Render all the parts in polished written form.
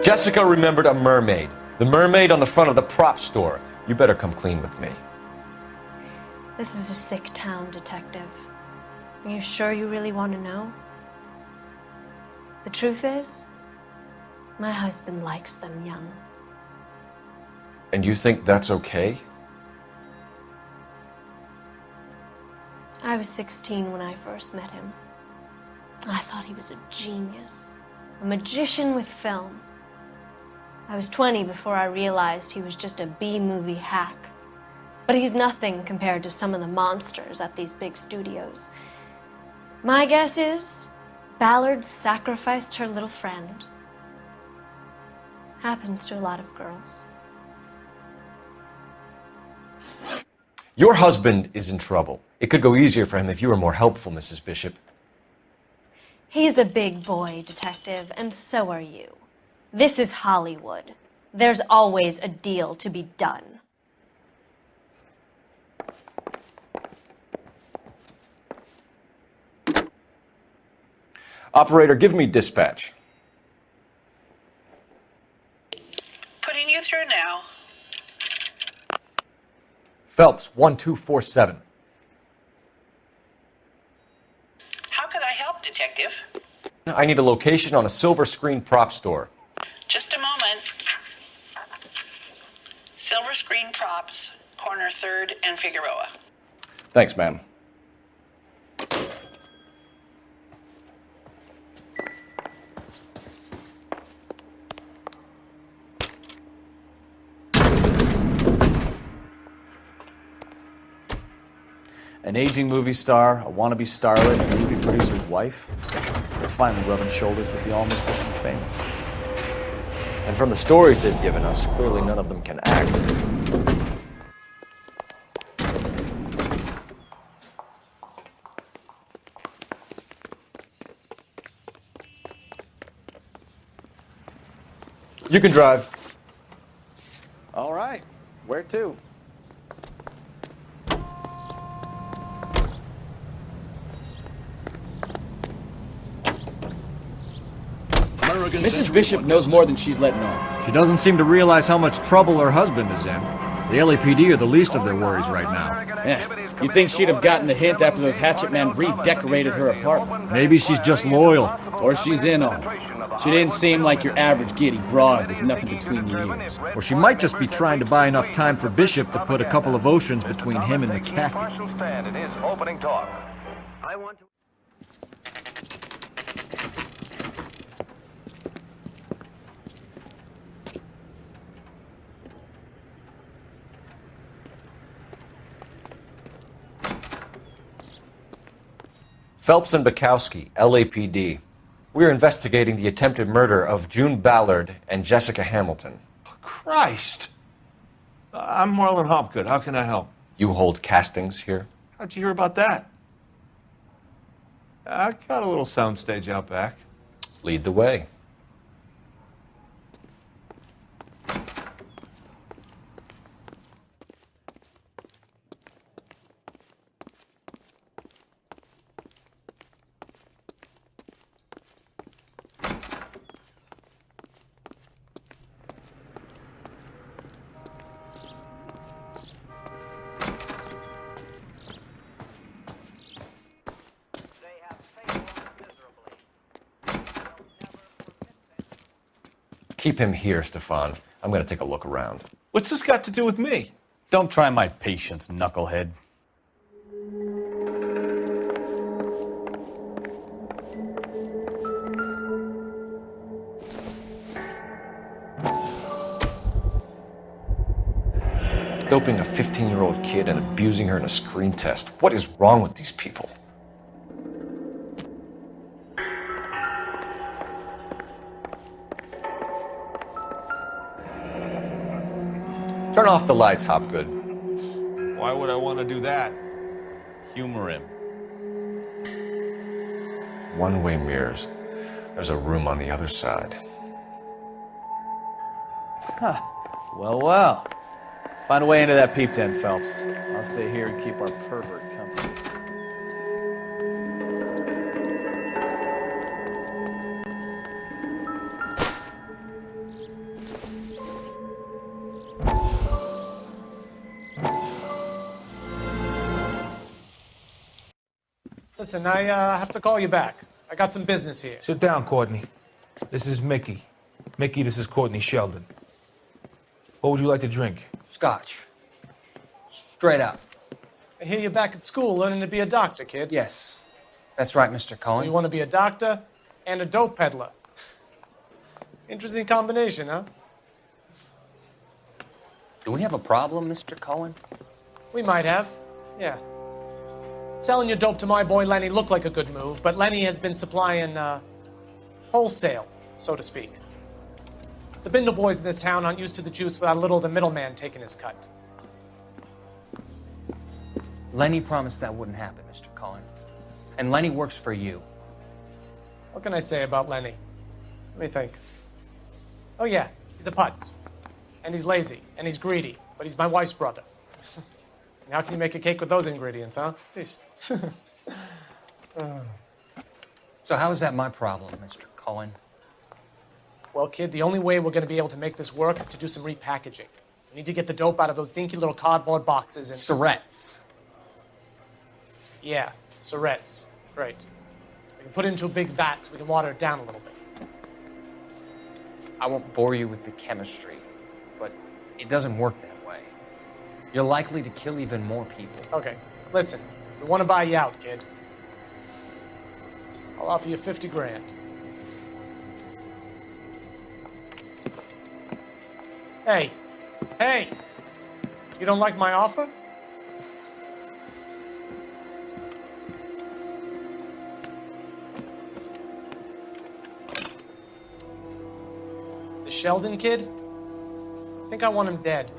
Jessica remembered a mermaid. The mermaid on the front of the prop store. You better come clean with me. This is a sick town, Detective. Are you sure you really want to know? The truth is, my husband likes them young. And you think that's okay? I was 16 when I first met him. I thought he was a genius, a magician with film. I was 20 before I realized he was just a B-movie hack. But he's nothing compared to some of the monsters at these big studios. My guess is Ballard sacrificed her little friend. Happens to a lot of girls. Your husband is in trouble. It could go easier for him if you were more helpful, Mrs. Bishop. He's a big boy, Detective, and so are you. This is Hollywood. There's always a deal to be done. Operator, give me dispatch. Putting you through now. Phelps, 1247. How could I help, Detective? I need a location on a silver screen prop store. Just a moment. Silver Screen Props, corner 3rd and Figueroa. Thanks, ma'am. An aging movie star, a wannabe starlet, and a movie producer's wife. They're finally rubbing shoulders with the almost rich and famous. And from the stories they've given us, clearly none of them can act. You can drive. All right, where to? Mrs. Bishop knows more than she's letting on. She doesn't seem to realize how much trouble her husband is in. The LAPD are the least of their worries right now. Yeah. You'd think she'd have gotten the hint after those hatchet men redecorated her apartment. Maybe she's just loyal. Or she's in on it. She didn't seem like your average giddy broad with nothing between the ears. Or she might just be trying to buy enough time for Bishop to put a couple of oceans between him and McCaffrey. Phelps and Bukowski, LAPD. We're investigating the attempted murder of June Ballard and Jessica Hamilton. Christ! I'm Marlon Hopgood. How can I help? You hold castings here? How'd you hear about that? I got a little soundstage out back. Lead the way. Keep him here, Stefan. I'm going to take a look around. What's this got to do with me? Don't try my patience, knucklehead. Doping a 15-year-old kid and abusing her in a screen test. What is wrong with these people? Turn off the lights, Hopgood. Why would I want to do that? Humor him. One-way mirrors. There's a room on the other side. Huh. Well, well. Find a way into that peep tent, Phelps. I'll stay here and keep our pervert company. Listen, I have to call you back. I got some business here. Sit down, Courtney. This is Mickey. Mickey, this is Courtney Sheldon. What would you like to drink? Scotch. Straight up. I hear you're back at school learning to be a doctor, kid. Yes. That's right, Mr. So Cohen. you want to be a doctor and a dope peddler. Interesting combination, huh? Do we have a problem, Mr. Cohen? We might have. Yeah. Selling your dope to my boy Lenny looked like a good move, but Lenny has been supplying, wholesale, so to speak. The Bindle boys in this town aren't used to the juice without a little of the middleman taking his cut. Lenny promised that wouldn't happen, Mr. Cohen. And Lenny works for you. What can I say about Lenny? Let me think. Oh yeah, he's a putz. And he's lazy, and he's greedy, but he's my wife's brother. And how can you make a cake with those ingredients, huh? Please. So how is that my problem, Mr. Cohen? Well, kid, the only way we're going to be able to make this work is to do some repackaging. We need to get the dope out of those dinky little cardboard boxes and... Surrettes. Yeah, Surrettes. Great. We can put it into a big vat so we can water it down a little bit. I won't bore you with the chemistry, but it doesn't work that way. You're likely to kill even more people. Okay, listen. We want to buy you out, kid. I'll offer you 50 grand. Hey. Hey! You don't like my offer? The Sheldon kid? I think I want him dead.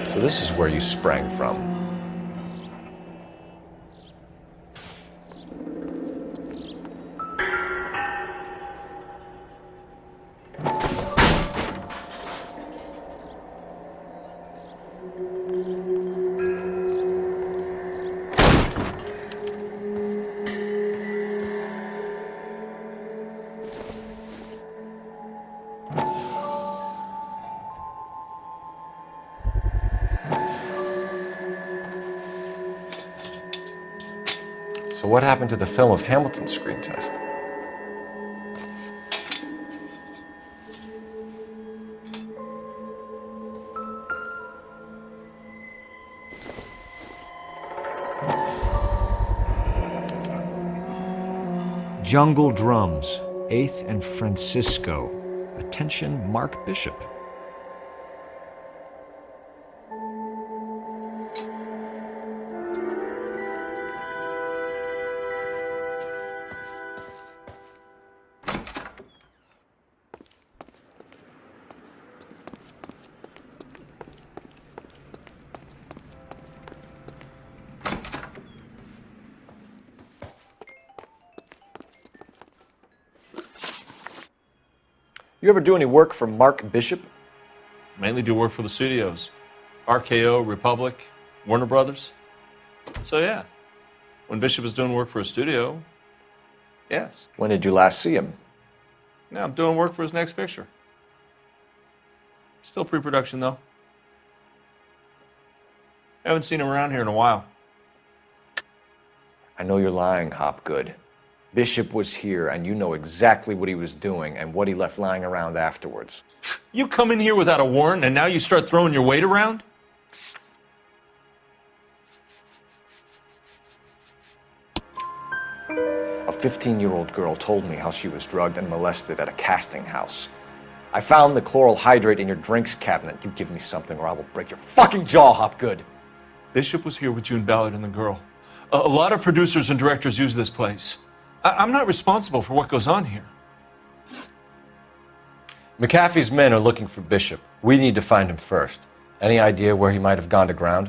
So this is where you sprang from. So what happened to the film of Hamilton's screen test? Jungle Drums, 8th and Francisco. Attention, Mark Bishop. You ever do any work for Mark Bishop? Mainly do work for the studios. RKO, Republic, Warner Brothers. So yeah, when Bishop is doing work for a studio, yes. When did you last see him? Now I'm doing work for his next picture. Still pre-production though. Haven't seen him around here in a while. I know you're lying, Hopgood. Bishop was here, and you know exactly what he was doing and what he left lying around afterwards. You come in here without a warrant, and now you start throwing your weight around? A 15-year-old girl told me how she was drugged and molested at a casting house. I found the chloral hydrate in your drinks cabinet. You give me something or I will break your fucking jaw, Hopgood. Bishop was here with June Ballard and the girl. A lot of producers and directors use this place. I'm not responsible for what goes on here. McAfee's men are looking for Bishop. We need to find him first. Any idea where he might have gone to ground?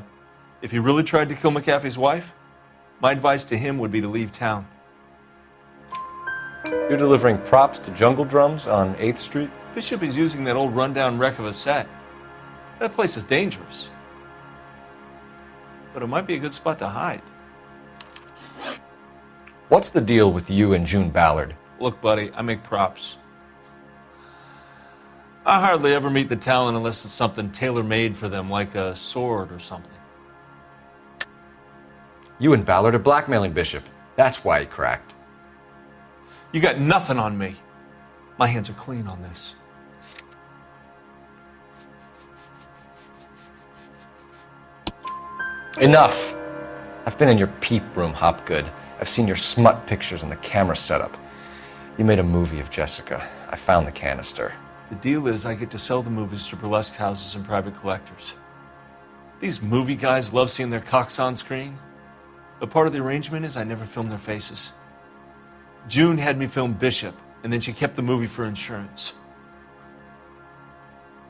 If he really tried to kill McAfee's wife, my advice to him would be to leave town. You're delivering props to Jungle Drums on 8th Street? Bishop is using that old rundown wreck of a set. That place is dangerous. but it might be a good spot to hide. What's the deal with you and June Ballard? Look, buddy, I make props. I hardly ever meet the talent unless it's something tailor-made for them, like a sword or something. You and Ballard are blackmailing Bishop. That's why he cracked. You got nothing on me. My hands are clean on this. Enough! I've been in your peep room, Hopgood. I've seen your smut pictures and the camera setup. You made a movie of Jessica. I found the canister. The deal is I get to sell the movies to burlesque houses and private collectors. These movie guys love seeing their cocks on screen. But part of the arrangement is I never film their faces. June had me film Bishop, and then she kept the movie for insurance.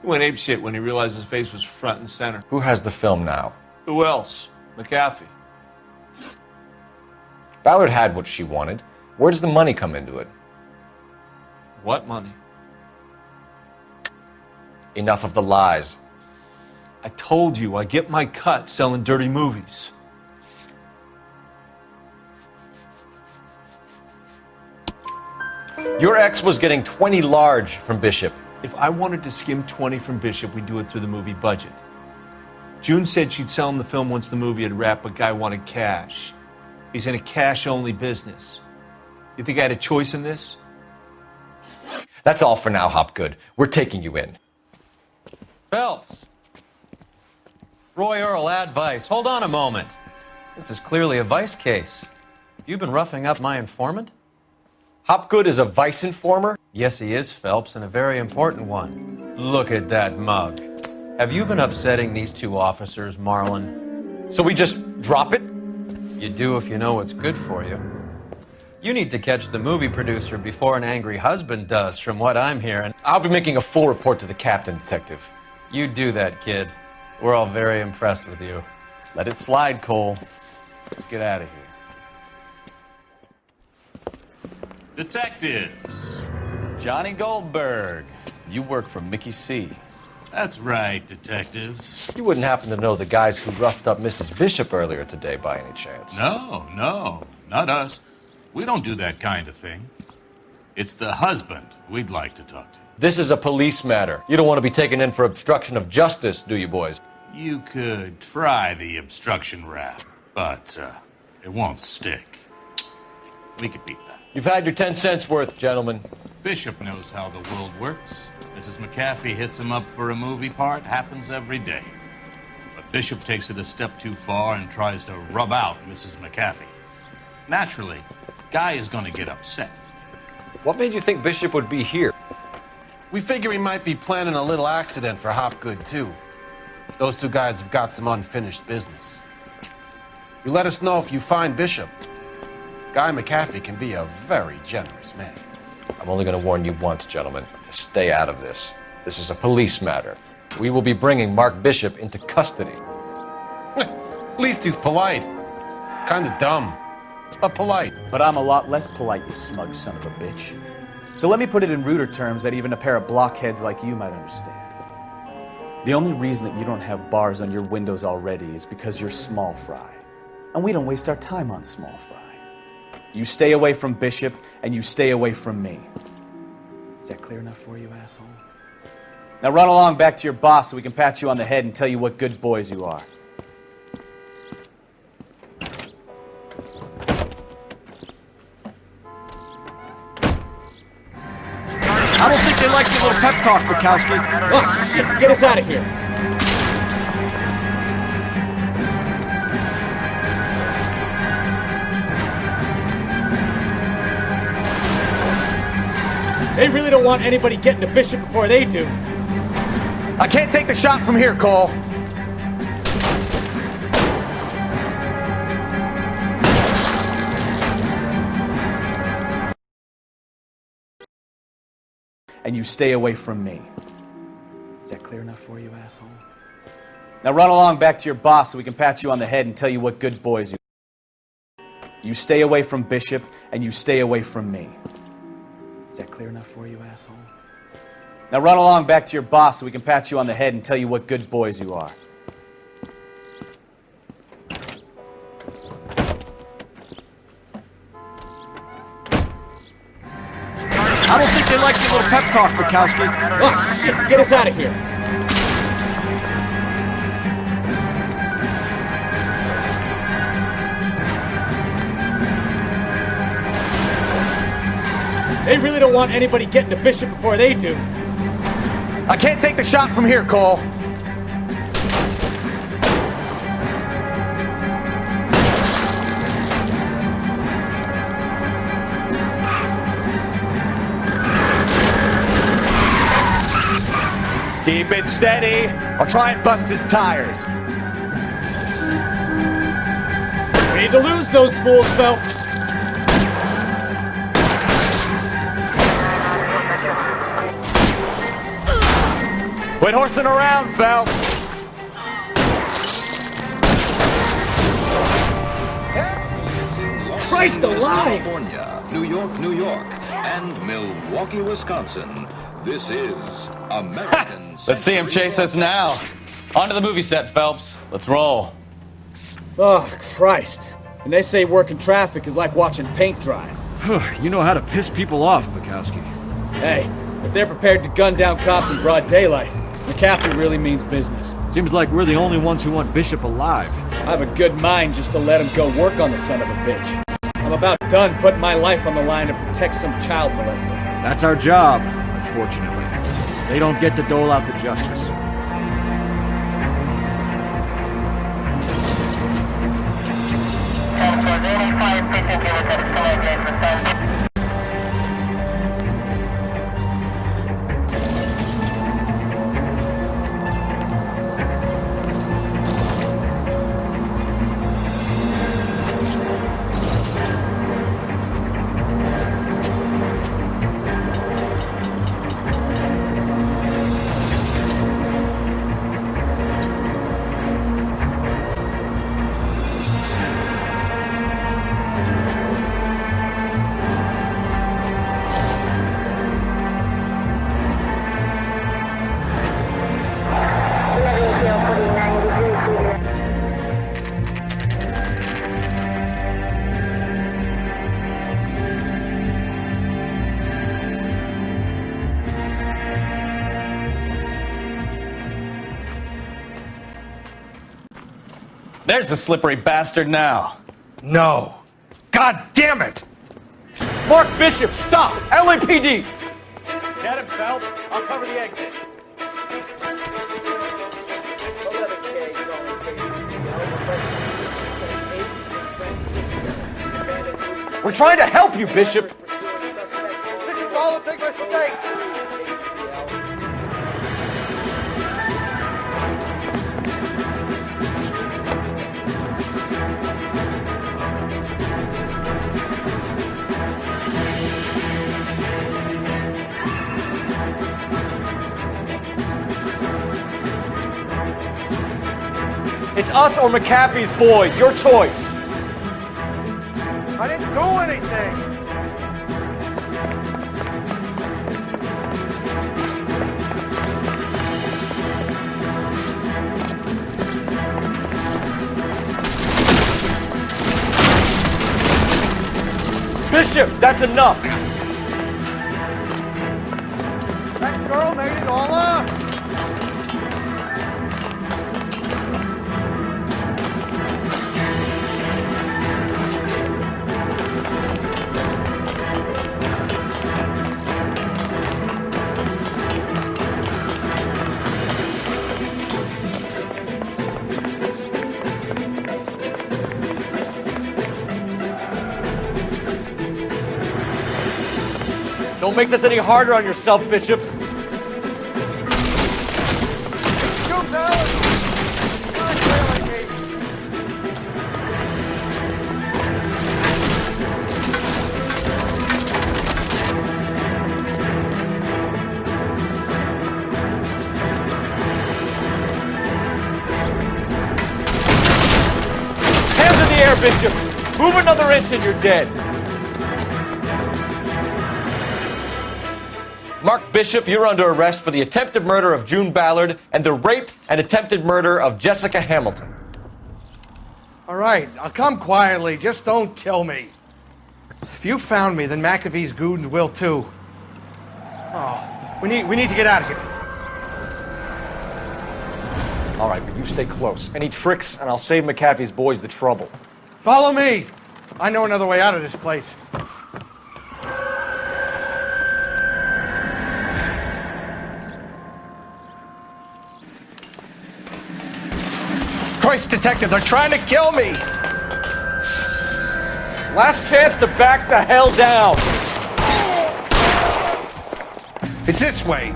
He went apeshit when he realized his face was front and center. Who has the film now? Who else? McAfee. Ballard had what she wanted. Where does the money come into it? What money? Enough of the lies. I told you I get my cut selling dirty movies. Your ex was getting 20 large from Bishop. If I wanted to skim 20 from Bishop, we'd do it through the movie budget. June said she'd sell him the film once the movie had wrapped, but Guy wanted cash. He's in a cash-only business. You think I had a choice in this? That's all for now, Hopgood. We're taking you in. Phelps. Roy Earl, advice. Hold on a moment. This is clearly a vice case. You've been roughing up my informant? Hopgood is a vice informer? Yes, he is, Phelps, and a very important one. Look at that mug. Have you been upsetting these two officers, Marlin? So we just drop it? You do if you know what's good for you. You need to catch the movie producer before an angry husband does, from what I'm hearing. I'll be making a full report to the captain, detective. You do that, kid. We're all very impressed with you. Let it slide, Cole. Let's get out of here. Detectives. Johnny Goldberg. You work for Mickey C. That's right, detectives. You wouldn't happen to know the guys who roughed up Mrs. Bishop earlier today by any chance? No, not us. We don't do that kind of thing. It's the husband we'd like to talk to. This is a police matter. You don't want to be taken in for obstruction of justice, do you, boys? You could try the obstruction rap, but it won't stick. We could beat that. You've had your 10 cents worth, gentlemen. Bishop knows how the world works. Mrs. McAfee hits him up for a movie part. Happens every day. But Bishop takes it a step too far and tries to rub out Mrs. McAfee. Naturally, Guy is going to get upset. What made you think Bishop would be here? We figure he might be planning a little accident for Hopgood, too. Those two guys have got some unfinished business. You let us know if you find Bishop. Guy McAfee can be a very generous man. I'm only going to warn you once, gentlemen, to stay out of this. This is a police matter. We will be bringing Mark Bishop into custody. At least he's polite. Kind of dumb, but polite. But I'm a lot less polite, you smug son of a bitch. So let me put it in ruder terms that even a pair of blockheads like you might understand. The only reason that you don't have bars on your windows already is because you're small fry. And we don't waste our time on small fry. You stay away from Bishop, and you stay away from me. Is that clear enough for you, asshole? Now run along back to your boss so we can pat you on the head and tell you what good boys you are. I don't think they like your little pep talk, Bukowski. Oh, shit, get us out of here. They really don't want anybody getting to Bishop before they do. I can't take the shot from here, Cole. And you stay away from me. Is that clear enough for you, asshole? Now run along back to your boss so we can pat you on the head and tell you what good boys you are. You stay away from Bishop, and you stay away from me. Is that clear enough for you, asshole? Now run along back to your boss so we can pat you on the head and tell you what good boys you are. I don't think they like your little pep talk, Bukowski. Oh, shit! Get us out of here! They really don't want anybody getting to Bishop before they do. I can't take the shot from here, Cole. Keep it steady, or try and bust his tires. We need to lose those fools, Phelps. Quit horsing around, Phelps. Christ alive! California, New York, and Milwaukee, Wisconsin. This is American. Let's see him chase us now. Onto the movie set, Phelps. Let's roll. Oh, Christ. And they say working traffic is like watching paint dry. You know how to piss people off, Bukowski. Hey, if they're prepared to gun down cops in broad daylight, McCaffrey really means business. Seems like we're the only ones who want Bishop alive. I have a good mind just to let him go work on the son of a bitch. I'm about done putting my life on the line to protect some child molester. That's our job, unfortunately. They don't get to dole out the justice. There's the slippery bastard now. No. God damn it! Mark Bishop, stop! LAPD! Get him, Phelps. I'll cover the exit. We're trying to help you, Bishop! This is all a big mistake. It's us or McAfee's boys, your choice. I didn't do anything. Bishop, that's enough. That girl made it all up. Don't make this any harder on yourself, Bishop. Hands in the air, Bishop. Move another inch and you're dead. Mark Bishop, you're under arrest for the attempted murder of June Ballard and the rape and attempted murder of Jessica Hamilton. All right, I'll come quietly. Just don't kill me. If you found me, then McAfee's goons will too. Oh, we need to get out of here. All right, but you stay close. Any tricks, and I'll save McAfee's boys the trouble. Follow me. I know another way out of this place. Christ, detective, they're trying to kill me! Last chance to back the hell down! It's this way.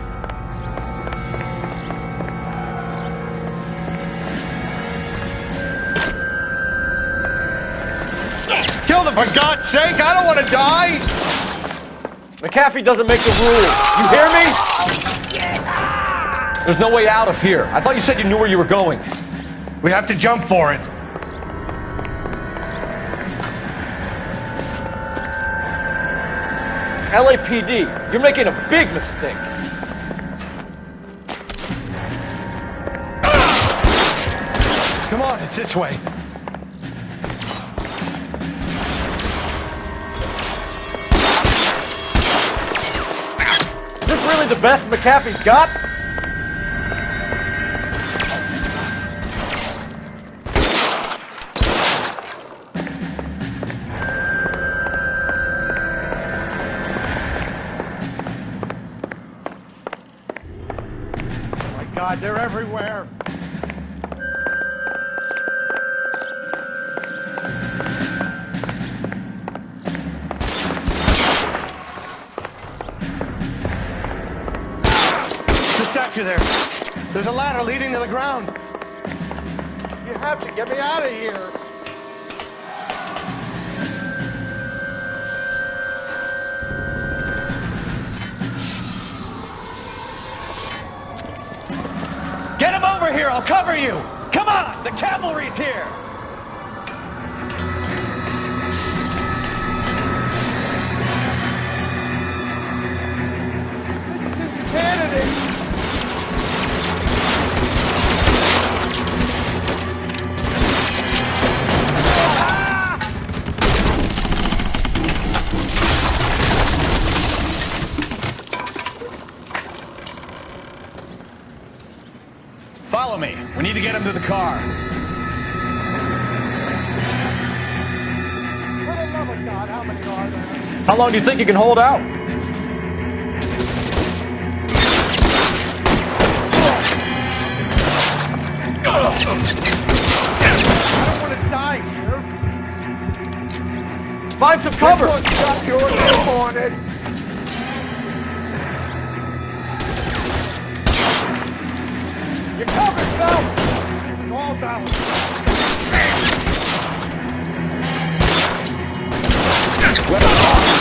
Kill them, for God's sake! I don't want to die! McAfee doesn't make the rules. You hear me? There's no way out of here. I thought you said you knew where you were going. We have to jump for it. LAPD, you're making a big mistake. Come on, it's this way. Is this really the best McAfee's got? God, they're everywhere. The statue there. There's a ladder leading to the ground. You have to get me out of here. Get him over here, I'll cover you! Come on, the cavalry's here! Follow me. We need to get him to the car. For the love of God, how many are there? How long do you think you can hold out? I don't want to die here. Find some cover! This one's got your name on it. You're covered, Phelps! It's all down. Let us off!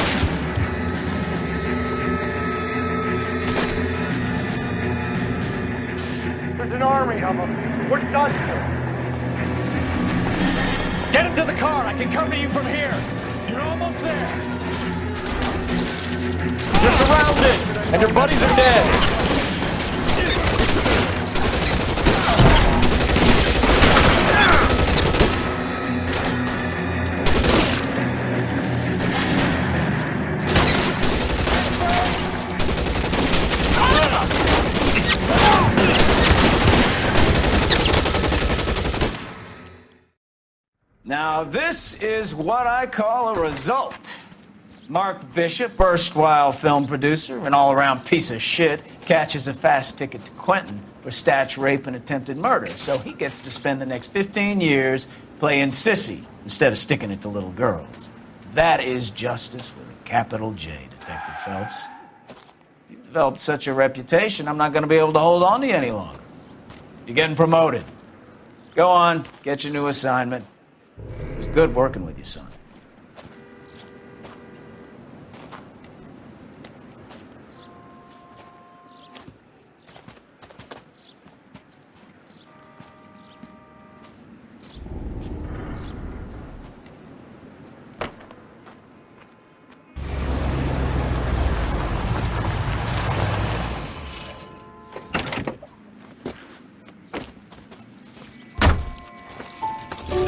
There's an army of them. We're done here. Get him to the car. I can cover you from here. You're almost there. You're surrounded, and your buddies are dead. Now, this is what I call a result. Mark Bishop, erstwhile film producer and all-around piece of shit, catches a fast ticket to Quentin for statch rape and attempted murder, so he gets to spend the next 15 years playing sissy instead of sticking it to little girls. That is justice with a capital J, Detective Phelps. You've developed such a reputation, I'm not going to be able to hold on to you any longer. You're getting promoted. Go on, get your new assignment. It was good working with you, son.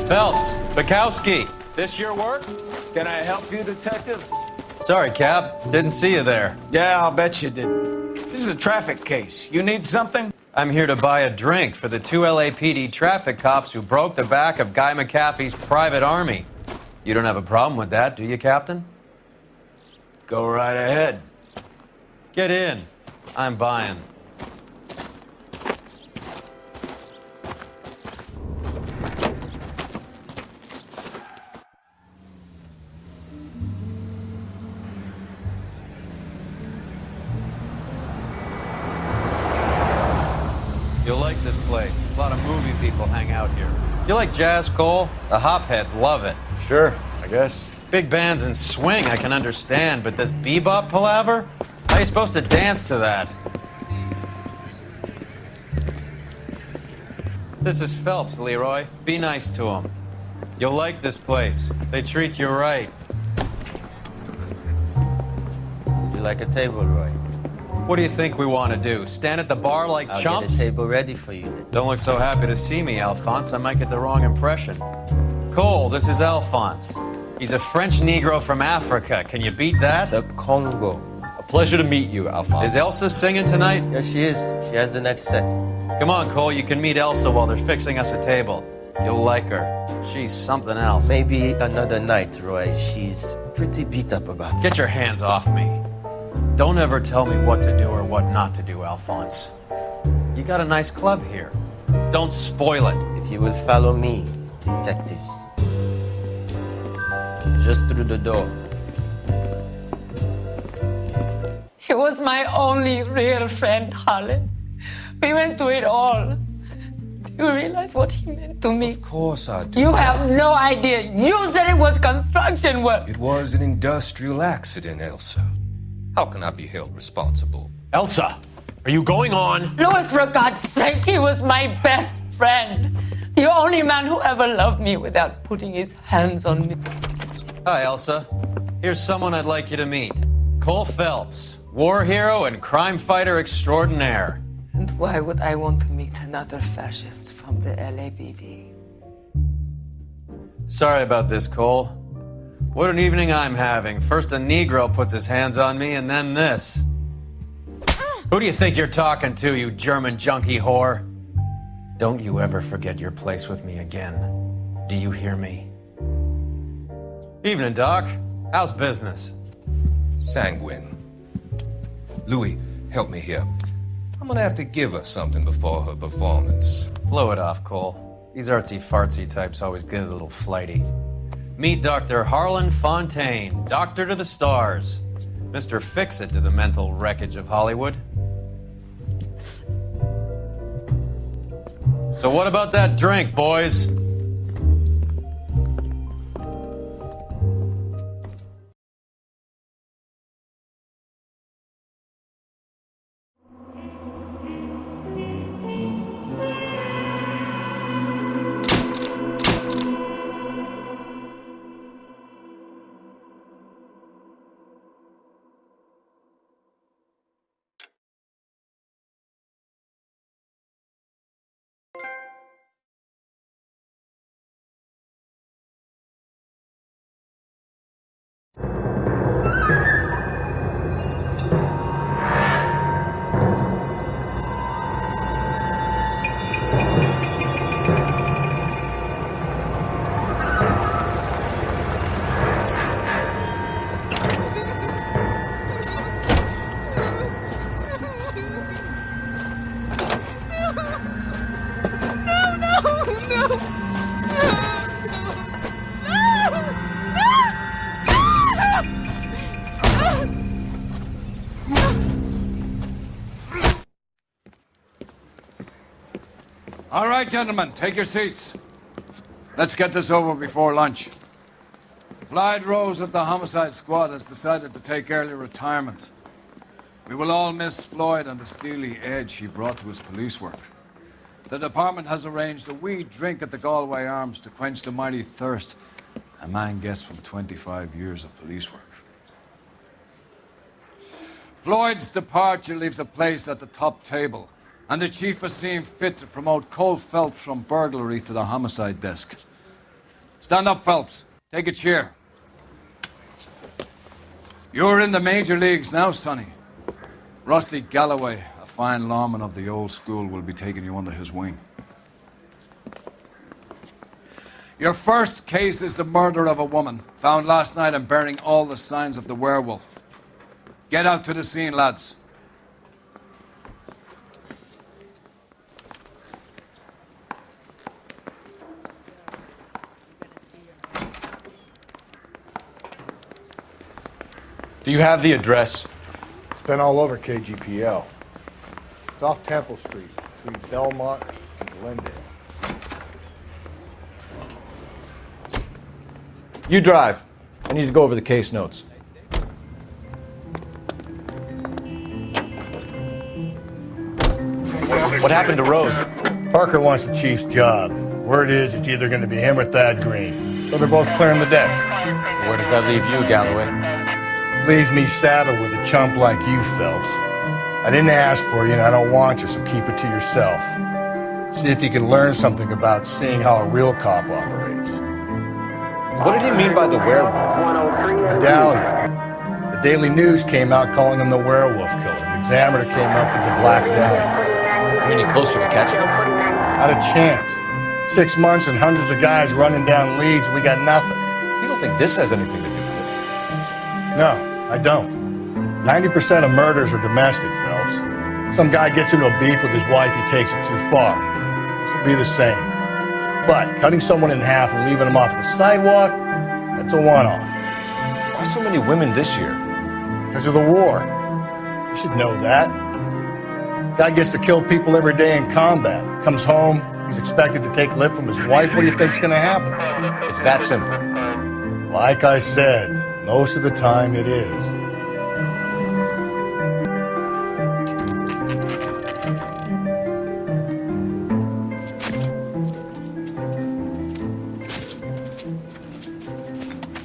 Phelps, Bukowski, this your work? Can I help you, Detective? Sorry, Cap. Didn't see you there. Yeah, I'll bet you did. This is a traffic case. You need something? I'm here to buy a drink for the 2 LAPD traffic cops who broke the back of Guy McAfee's private army. You don't have a problem with that, do you, Captain? Go right ahead. Get in. I'm buying. You'll like this place. A lot of movie people hang out here. You like jazz, Cole? The hopheads love it. Sure, I guess. Big bands and swing I can understand, but this bebop palaver? How are you supposed to dance to that? This is Phelps, Leroy. Be nice to him. You'll like this place. They treat you right. Would you like a table, Roy? What do you think we want to do? Stand at the bar like I'll chumps? get a table ready for you then. Don't look so happy to see me, Alphonse. I might get the wrong impression. Cole, this is Alphonse. He's a French Negro from Africa. Can you beat that? The Congo. A pleasure to meet you, Alphonse. Is Elsa singing tonight? Yes, she is. She has the next set. Come on, Cole. You can meet Elsa while they're fixing us a table. You'll like her. She's something else. Maybe another night, Roy. She's pretty beat up about it. Get your hands off me. Don't ever tell me what to do or what not to do, Alphonse. You got a nice club here. Don't spoil it. If you will follow me, detectives. Just through the door. He was my only real friend, Harlan. We went through it all. Do you realize what he meant to me? Of course I do. You have no idea. You said it was construction work. It was an industrial accident, Elsa. How can I be held responsible? Elsa, are you going on? Louis, for God's sake, he was my best friend. The only man who ever loved me without putting his hands on me. Hi, Elsa. Here's someone I'd like you to meet. Cole Phelps, war hero and crime fighter extraordinaire. And why would I want to meet another fascist from the LAPD? Sorry about this, Cole. What an evening I'm having. First a Negro puts his hands on me, and then this. Who do you think you're talking to, you German junkie whore? Don't you ever forget your place with me again. Do you hear me? Evening, Doc. How's business? Sanguine. Louis, help me here. I'm gonna have to give her something before her performance. Blow it off, Cole. These artsy-fartsy types always get a little flighty. Meet Dr. Harlan Fontaine, doctor to the stars. Mr. Fix-It to the mental wreckage of Hollywood. So what about that drink, boys? All right, gentlemen, take your seats. Let's get this over before lunch. Floyd Rose of the Homicide Squad has decided to take early retirement. We will all miss Floyd and the steely edge he brought to his police work. The department has arranged a wee drink at the Galway Arms to quench the mighty thirst a man gets from 25 years of police work. Floyd's departure leaves a place at the top table, and the chief has seen fit to promote Cole Phelps from burglary to the homicide desk. Stand up, Phelps. Take a chair. You're in the major leagues now, Sonny. Rusty Galloway, a fine lawman of the old school, will be taking you under his wing. Your first case is the murder of a woman, found last night and bearing all the signs of the werewolf. Get out to the scene, lads. Do you have the address? It's been all over KGPL. It's off Temple Street, between Belmont and Glendale. You drive. I need to go over the case notes. What happened to Rose? Parker wants the chief's job. Word is it's either going to be him or Thad Green. So they're both clearing the decks. So where does that leave you, Galloway? Leaves me saddled with a chump like you, Phelps. I didn't ask for you and I don't want you, so keep it to yourself. See if you can learn something about seeing how a real cop operates. What did he mean by the werewolf? Medallion. The Daily News came out calling him the werewolf killer. The Examiner came up with the Black Dahlia. Any closer to catching him? Not a chance. 6 months and hundreds of guys running down leads, and we got nothing. You don't think this has anything to do with it? No, I don't. 90% of murders are domestic, Phelps. Some guy gets into a beef with his wife, he takes it too far. This will be the same. But cutting someone in half and leaving them off the sidewalk, that's a one-off. Why so many women this year? Because of the war. You should know that. Guy gets to kill people every day in combat. Comes home, he's expected to take lip from his wife. What do you think's going to happen? It's that simple. Like I said, most of the time it is.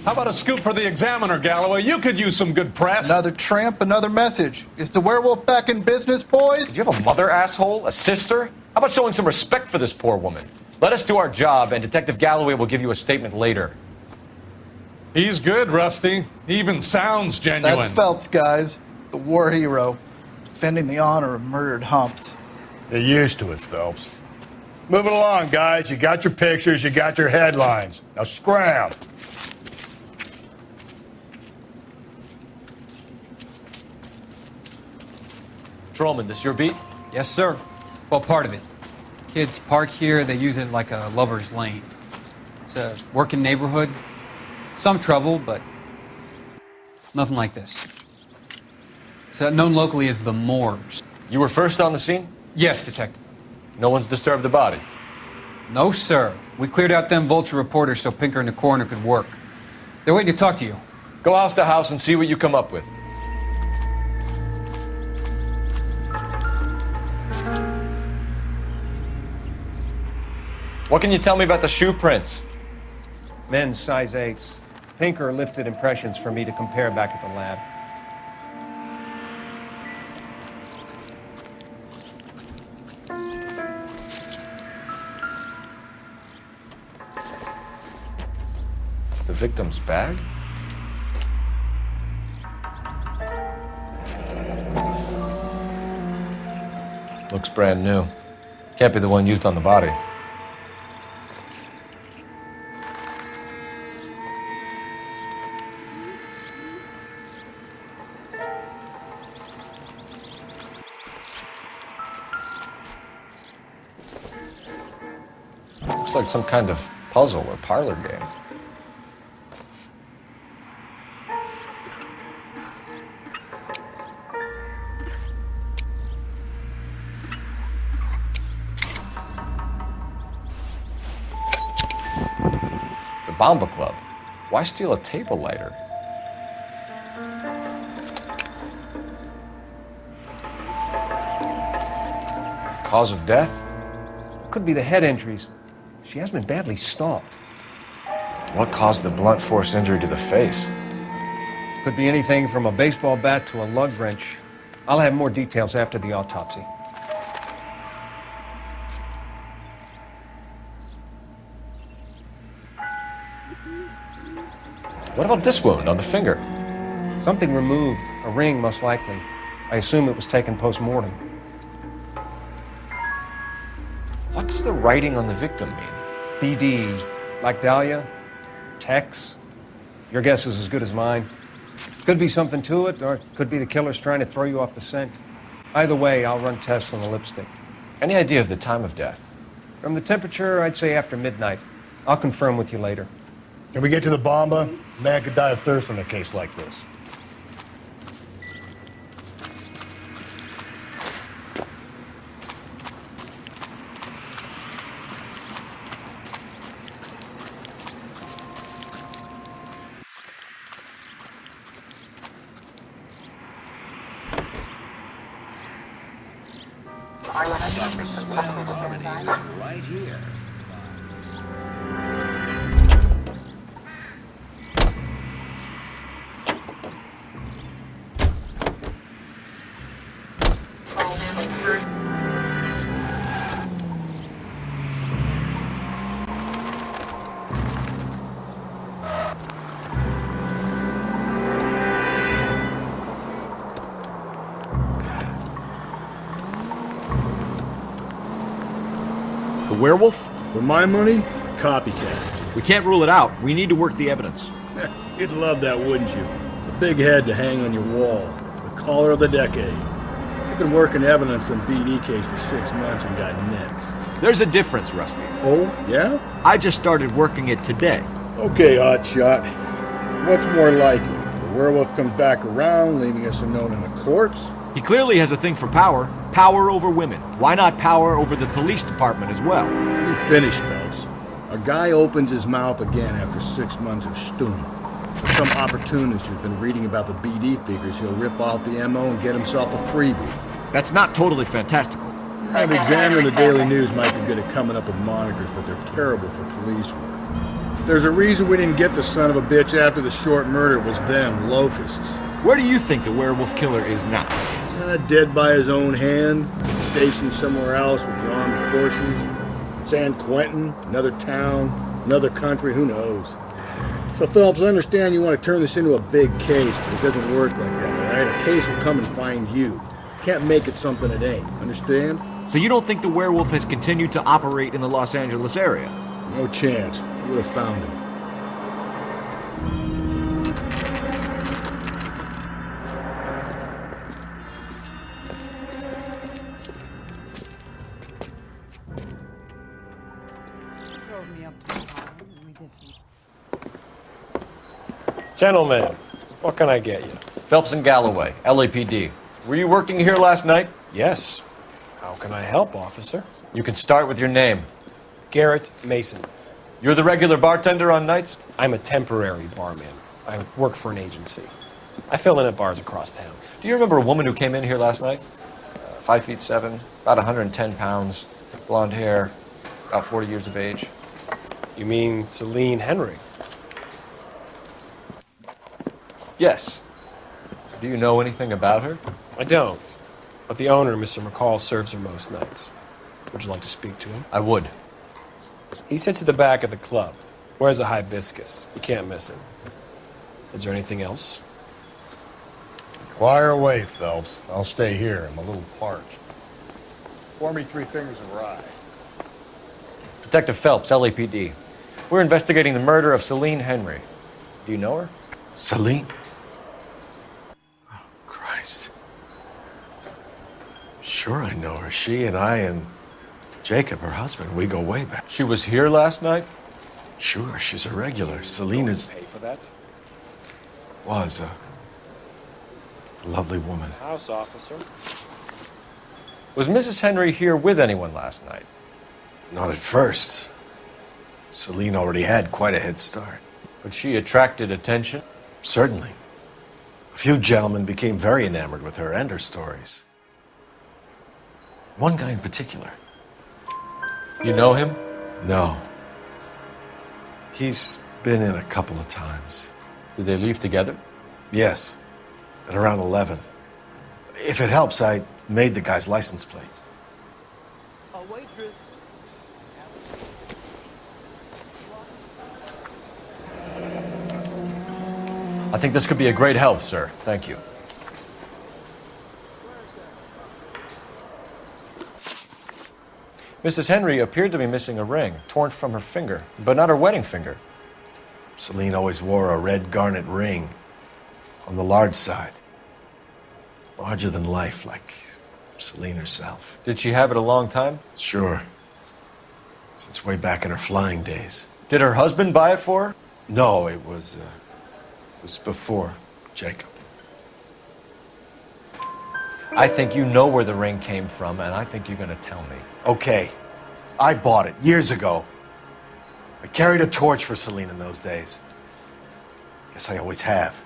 How about a scoop for the Examiner, Galloway? You could use some good press. Another tramp, another message. Is the werewolf back in business, boys? Do you have a mother, asshole? A sister? How about showing some respect for this poor woman? Let us do our job, and Detective Galloway will give you a statement later. He's good, Rusty. He even sounds genuine. That's Phelps, guys. The war hero. Defending the honor of murdered humps. You're used to it, Phelps. Moving along, guys. You got your pictures, you got your headlines. Now scram. Trollman, this your beat? Yes, sir. Well, part of it. Kids park here, they use it like a lover's lane. It's a working neighborhood. Some trouble, but nothing like this. It's known locally as the Moors. You were first on the scene? Yes, Detective. No one's disturbed the body? No, sir. We cleared out them vulture reporters so Pinker and the coroner could work. They're waiting to talk to you. Go house to house and see what you come up with. What can you tell me about the shoe prints? Men's size 8s. Pinker lifted impressions for me to compare back at the lab. The victim's bag? Looks brand new. Can't be the one used on the body. Looks like some kind of puzzle or parlor game. The Bomba Club. Why steal a table lighter? Cause of death? Could be the head injuries. She has been badly stalked. What caused the blunt force injury to the face? Could be anything from a baseball bat to a lug wrench. I'll have more details after the autopsy. What about this wound on the finger? Something removed. A ring, most likely. I assume it was taken post-mortem. What does the writing on the victim mean? BD. Like Dahlia? Tex? Your guess is as good as mine. Could be something to it, or it could be the killer's trying to throw you off the scent. Either way, I'll run tests on the lipstick. Any idea of the time of death? From the temperature, I'd say after midnight. I'll confirm with you later. Can we get to the bomba? A man could die of thirst in a case like this. Right here. The werewolf? For my money, copycat. We can't rule it out. We need to work the evidence. You'd love that, wouldn't you? A big head to hang on your wall. The caller of the decade. I've been working evidence from BD case for 6 months and got next. There's a difference, Rusty. Oh, yeah? I just started working it today. Okay, hotshot. What's more likely? The werewolf comes back around, leaving us unknown in a corpse? He clearly has a thing for power. Power over women. Why not power over the police department as well? Let me finish, Phelps. A guy opens his mouth again after 6 months of stewing. For some opportunist who's been reading about the BD figures, he'll rip off the MO and get himself a freebie. That's not totally fantastical. The Examiner and the Daily News might be good at coming up with monikers, but they're terrible for police work. There's a reason we didn't get the son of a bitch after the short murder. It was them, locusts. Where do you think the werewolf killer is now? Dead by his own hand, stationed somewhere else with the armed forces. San Quentin, another town, another country, who knows? So, Phelps, I understand you want to turn this into a big case, but it doesn't work like that, all right? A case will come and find you. Can't make it something it ain't, understand? So you don't think the werewolf has continued to operate in the Los Angeles area? No chance. We would have found him. Gentlemen, what can I get you? Phelps and Galloway, LAPD. Were you working here last night? Yes. How can I help, officer? You can start with your name. Garrett Mason. You're the regular bartender on nights? I'm a temporary barman. I work for an agency. I fill in at bars across town. Do you remember a woman who came in here last night? 5'7", about 110 pounds, blonde hair, about 40 years of age. You mean Celine Henry? Yes. Do you know anything about her? I don't. But the owner, Mr. McCall, serves her most nights. Would you like to speak to him? I would. He sits at the back of the club. Wears a hibiscus. You can't miss him. Is there anything else? Fire away, Phelps. I'll stay here. I'm a little parched. Pour me 3 fingers of rye. Detective Phelps, LAPD. We're investigating the murder of Celine Henry. Do you know her? Celine? Oh, Christ. Sure I know her. She and I and Jacob, her husband, we go way back. She was here last night? Sure, she's a regular. Celine is... Pay for that? Was a lovely woman. House officer. Was Mrs. Henry here with anyone last night? Not at first. Celine already had quite a head start. But she attracted attention? Certainly. A few gentlemen became very enamored with her and her stories. One guy in particular. You know him? No. He's been in a couple of times. Did they leave together? Yes. At around 11. If it helps, I made the guy's license plate. I think this could be a great help, sir. Thank you. Mrs. Henry appeared to be missing a ring, torn from her finger, but not her wedding finger. Celine always wore a red garnet ring on the large side. Larger than life, like Celine herself. Did she have it a long time? Sure. Since way back in her flying days. Did her husband buy it for her? No, it was before Jacob. I think you know where the ring came from, and I think you're gonna tell me. Okay, I bought it years ago. I carried a torch for Celine in those days. Guess I always have.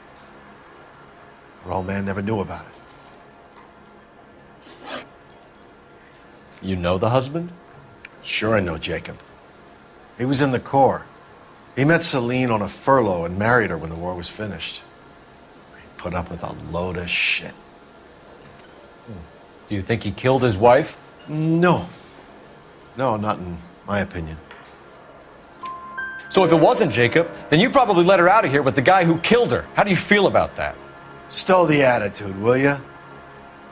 Her old man never knew about it. You know the husband? Sure I know Jacob. He was in the Corps. He met Celine on a furlough and married her when the war was finished. He put up with a load of shit. Do you think he killed his wife? No. No, not in my opinion. So if it wasn't Jacob, then you probably let her out of here with the guy who killed her. How do you feel about that? Stow the attitude, will ya?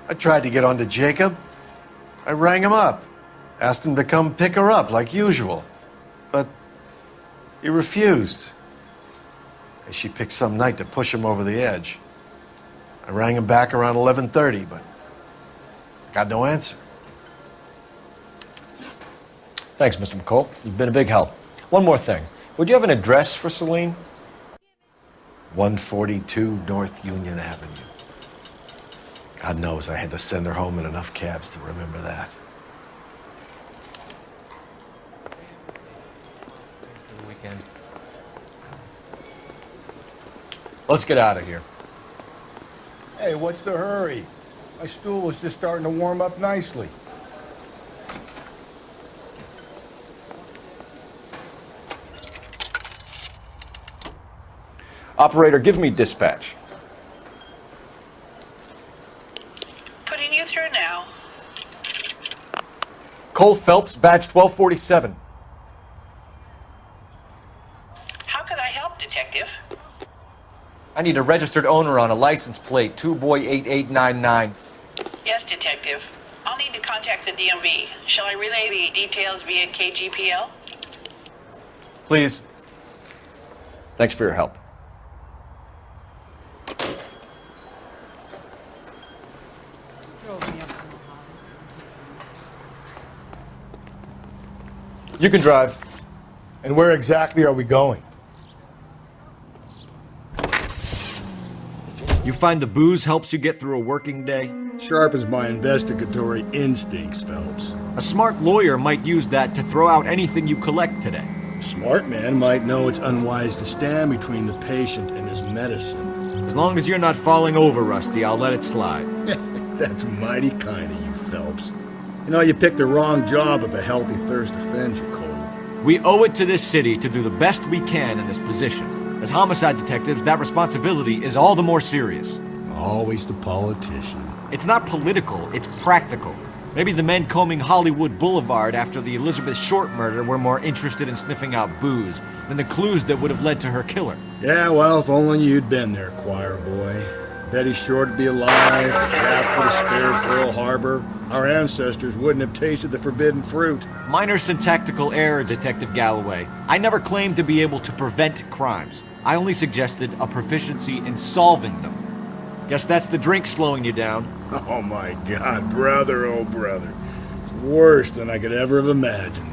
I tried to get onto Jacob. I rang him up. Asked him to come pick her up like usual. But he refused. She picked some night to push him over the edge. I rang him back around 11:30, but I got no answer. Thanks, Mr. McCall. You've been a big help. One more thing. Would you have an address for Celine? 142 North Union Avenue. God knows I had to send her home in enough cabs to remember that. Weekend. Let's get out of here. Hey, what's the hurry? My stool was just starting to warm up nicely. Operator, give me dispatch. Putting you through now. Cole Phelps, badge 1247. How could I help, Detective? I need a registered owner on a license plate, 2boy8899. Yes, Detective. I'll need to contact the DMV. Shall I relay the details via KGPL? Please. Thanks for your help. You can drive. And where exactly are we going? You find the booze helps you get through a working day? Sharpens my investigatory instincts, Phelps. A smart lawyer might use that to throw out anything you collect today. A smart man might know it's unwise to stand between the patient and his medicine. As long as you're not falling over, Rusty, I'll let it slide. That's mighty kind of you, Phelps. You know, you picked the wrong job if a healthy thirst offends you, Cole. We owe it to this city to do the best we can in this position. As homicide detectives, that responsibility is all the more serious. Always the politician. It's not political, it's practical. Maybe the men combing Hollywood Boulevard after the Elizabeth Short murder were more interested in sniffing out booze than the clues that would have led to her killer. Yeah, well, if only you'd been there, choir boy. Betty Short would be alive, the Japs would have spared Pearl Harbor. Our ancestors wouldn't have tasted the forbidden fruit. Minor syntactical error, Detective Galloway. I never claimed to be able to prevent crimes. I only suggested a proficiency in solving them. Guess that's the drink slowing you down. Oh my God, brother, oh brother. It's worse than I could ever have imagined.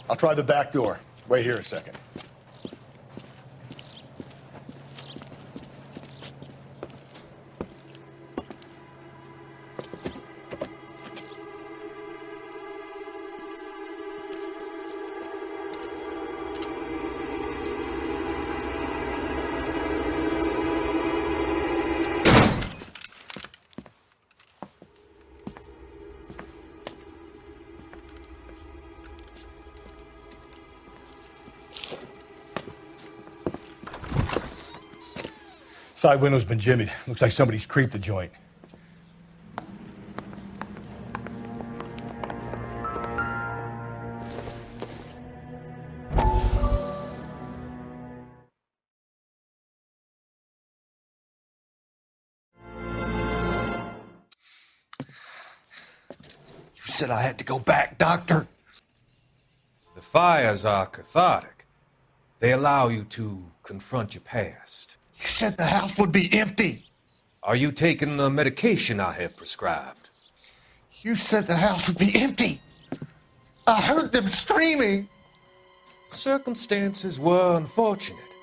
I'll try the back door. Wait here a second. Side window's been jimmied. Looks like somebody's creeped the joint. You said I had to go back, Doctor. The fires are cathartic. They allow you to confront your past. You said the house would be empty. Are you taking the medication I have prescribed? You said the house would be empty. I heard them screaming. The circumstances were unfortunate.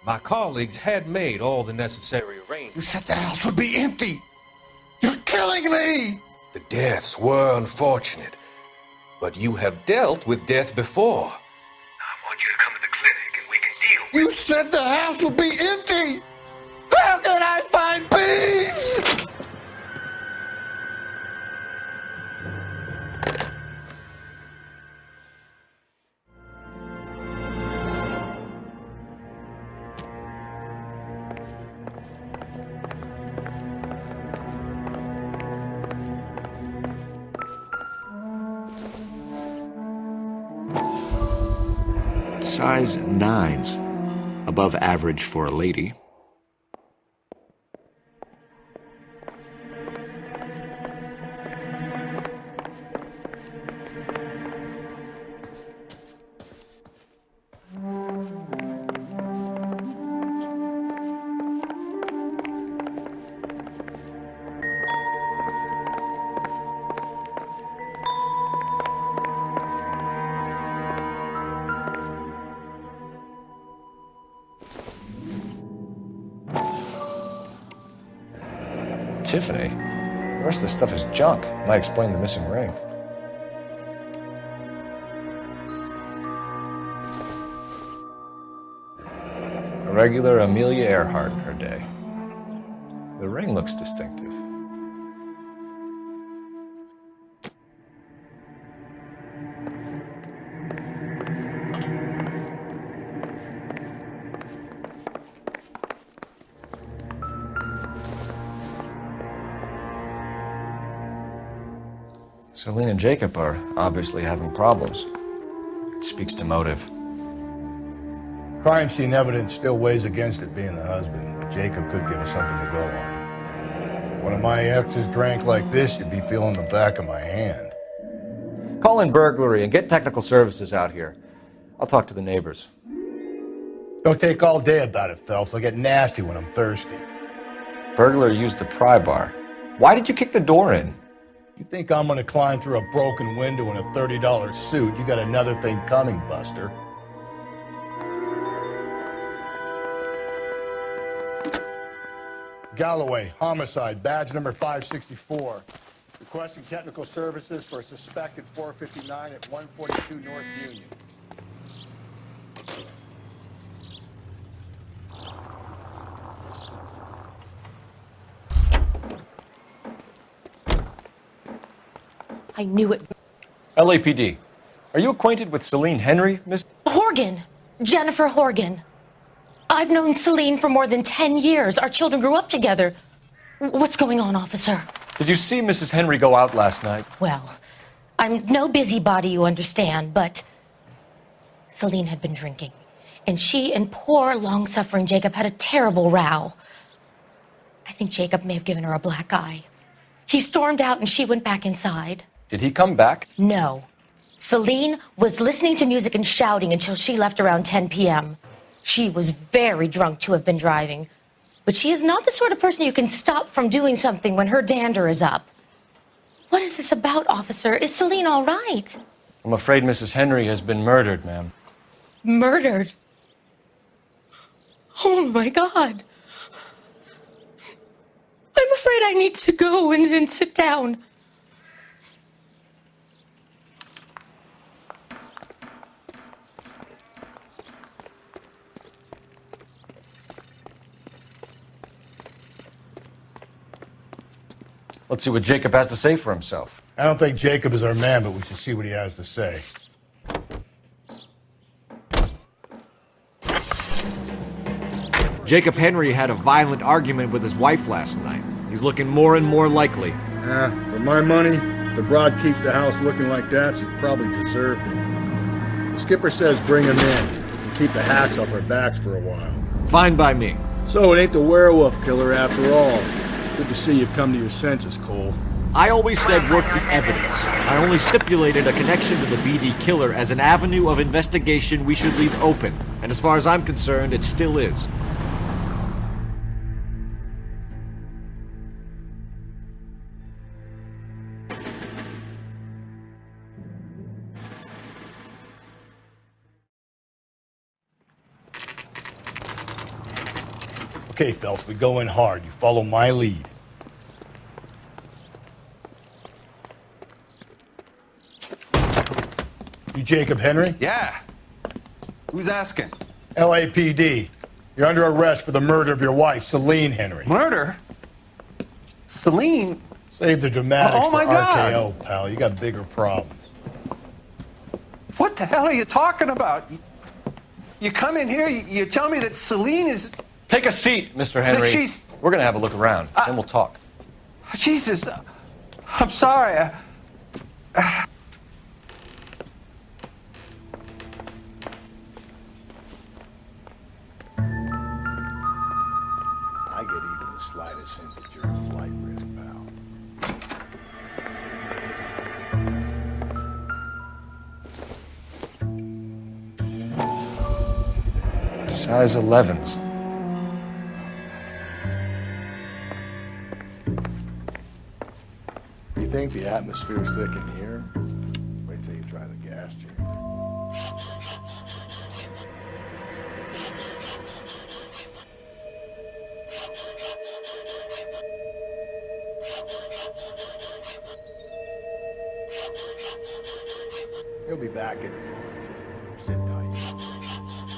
My colleagues had made all the necessary arrangements. You said the house would be empty. You're killing me. The deaths were unfortunate, but you have dealt with death before. I want you to come to the clinic and we can deal You said the house would be empty. How can I find peace? Size 9s. Above average for a lady. Tiffany? The rest of the stuff is junk. Might explain the missing ring. A regular Amelia Earhart in her day. The ring looks distinctive. Celine and Jacob are obviously having problems. It speaks to motive. Crime scene evidence still weighs against it being the husband, but Jacob could give us something to go on. One of my exes drank like this, you'd be feeling the back of my hand. Call in burglary and get technical services out here. I'll talk to the neighbors. Don't take all day about it, Phelps. I'll get nasty when I'm thirsty. Burglar used the pry bar. Why did you kick the door in? You think I'm gonna climb through a broken window in a $30 suit? You got another thing coming, Buster. Galloway, homicide, badge number 564. Requesting technical services for a suspected 459 at 142 North Union. I knew it. LAPD. Are you acquainted with Celine Henry, Miss? Horgan! Jennifer Horgan. I've known Celine for more than 10 years. Our children grew up together. What's going on, officer? Did you see Mrs. Henry go out last night? Well, I'm no busybody, you understand, but Celine had been drinking. And she and poor, long-suffering Jacob had a terrible row. I think Jacob may have given her a black eye. He stormed out and she went back inside. Did he come back? No. Celine was listening to music and shouting until she left around 10 p.m. She was very drunk to have been driving. But she is not the sort of person you can stop from doing something when her dander is up. What is this about, officer? Is Celine all right? I'm afraid Mrs. Henry has been murdered, ma'am. Murdered? Oh, my God. I'm afraid I need to go and sit down. Let's see what Jacob has to say for himself. I don't think Jacob is our man, but we should see what he has to say. Jacob Henry had a violent argument with his wife last night. He's looking more and more likely. For my money, if the broad keeps the house looking like that, she probably deserved it. The skipper says bring him in and keep the hacks off our backs for a while. Fine by me. So it ain't the werewolf killer after all. Good to see you've come to your senses, Cole. I always said work the evidence. I only stipulated a connection to the BD killer as an avenue of investigation we should leave open. And as far as I'm concerned, it still is. Okay, Phelps, we go in hard. You follow my lead. You Jacob Henry? Yeah. Who's asking? LAPD. You're under arrest for the murder of your wife, Celine Henry. Murder? Celine? Save the dramatics Oh, my for God. RKO, pal. You got bigger problems. What the hell are you talking about? You come in here, you tell me that Celine is... Take a seat, Mr. Henry. she's- We're gonna have a look around, then we'll talk. Jesus, I'm sorry. I get even the slightest hint that you're a flight risk, pal. Size 11s. You think the atmosphere's thick in here? Wait till you try the gas chamber. He'll be back in a moment. Just sit tight.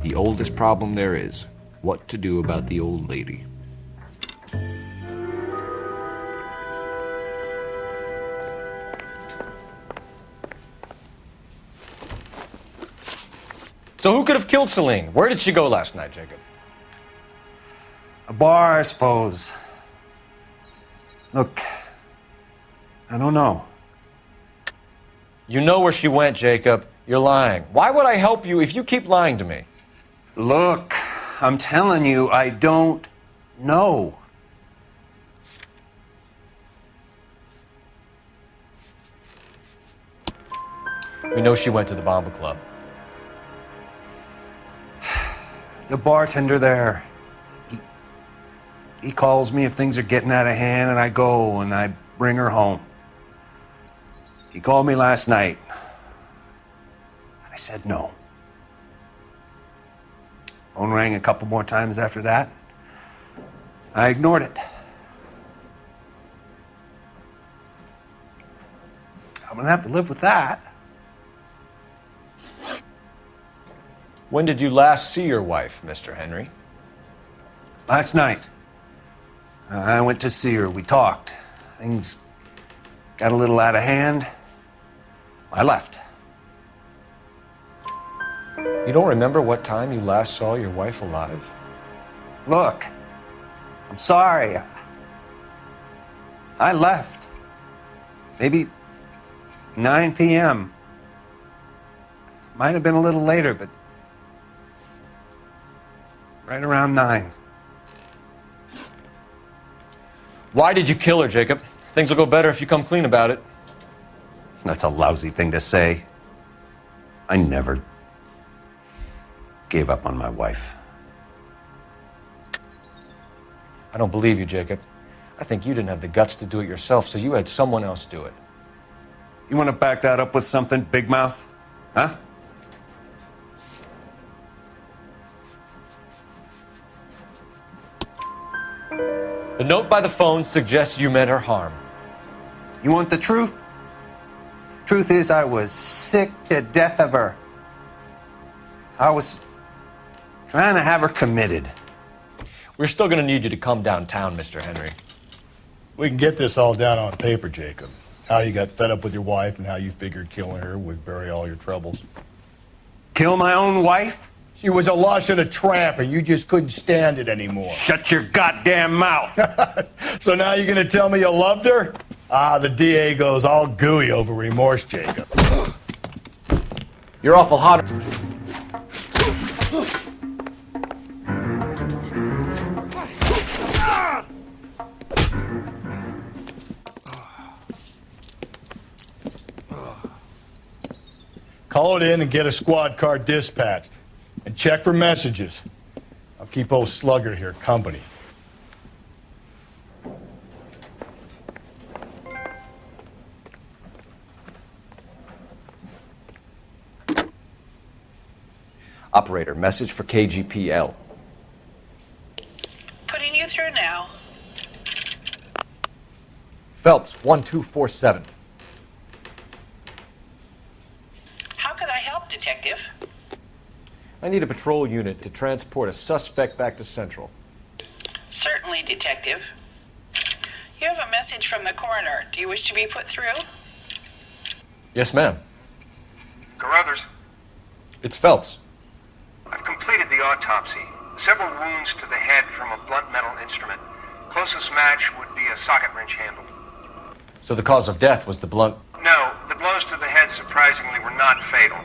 The oldest problem there is, what to do about the old lady. So who could have killed Celine? Where did she go last night, Jacob? A bar, I suppose. Look, I don't know. You know where she went, Jacob. You're lying. Why would I help you if you keep lying to me? Look, I'm telling you, I don't know. We know she went to the Bomba Club. The bartender there, he calls me if things are getting out of hand, and I go and I bring her home. He called me last night. I said no. Phone rang a couple more times after that. I ignored it. I'm gonna have to live with that. When did you last see your wife, Mr. Henry? Last night. I went to see her. We talked. Things got a little out of hand. I left. You don't remember what time you last saw your wife alive? Look, I'm sorry. I left. Maybe 9 p.m. Might have been a little later, but right around 9. Why did you kill her, Jacob? Things will go better if you come clean about it. That's a lousy thing to say. I never gave up on my wife. I don't believe you, Jacob. I think you didn't have the guts to do it yourself, so you had someone else do it. You want to back that up with something, big mouth? Huh? The note by the phone suggests you meant her harm. You want the truth? Truth is, I was sick to death of her. I was trying to have her committed. We're still going to need you to come downtown, Mr. Henry. We can get this all down on paper, Jacob. How you got fed up with your wife and how you figured killing her would bury all your troubles. Kill my own wife? She was a lush and a tramp, and you just couldn't stand it anymore. Shut your goddamn mouth. So now you're gonna tell me you loved her? Ah, the DA goes all gooey over remorse, Jacob. You're awful hot. Call it in and get a squad car dispatched. And check for messages. I'll keep old Slugger here company. Operator, message for KGPL. Putting you through now. Phelps, 1247. How could I help, Detective? I need a patrol unit to transport a suspect back to Central. Certainly, Detective. You have a message from the coroner. Do you wish to be put through? Yes, ma'am. Carruthers, It's Phelps. I've completed the autopsy. Several wounds to the head from a blunt metal instrument. Closest match would be a socket wrench handle. So the cause of death was the blunt. No, the blows to the head surprisingly were not fatal.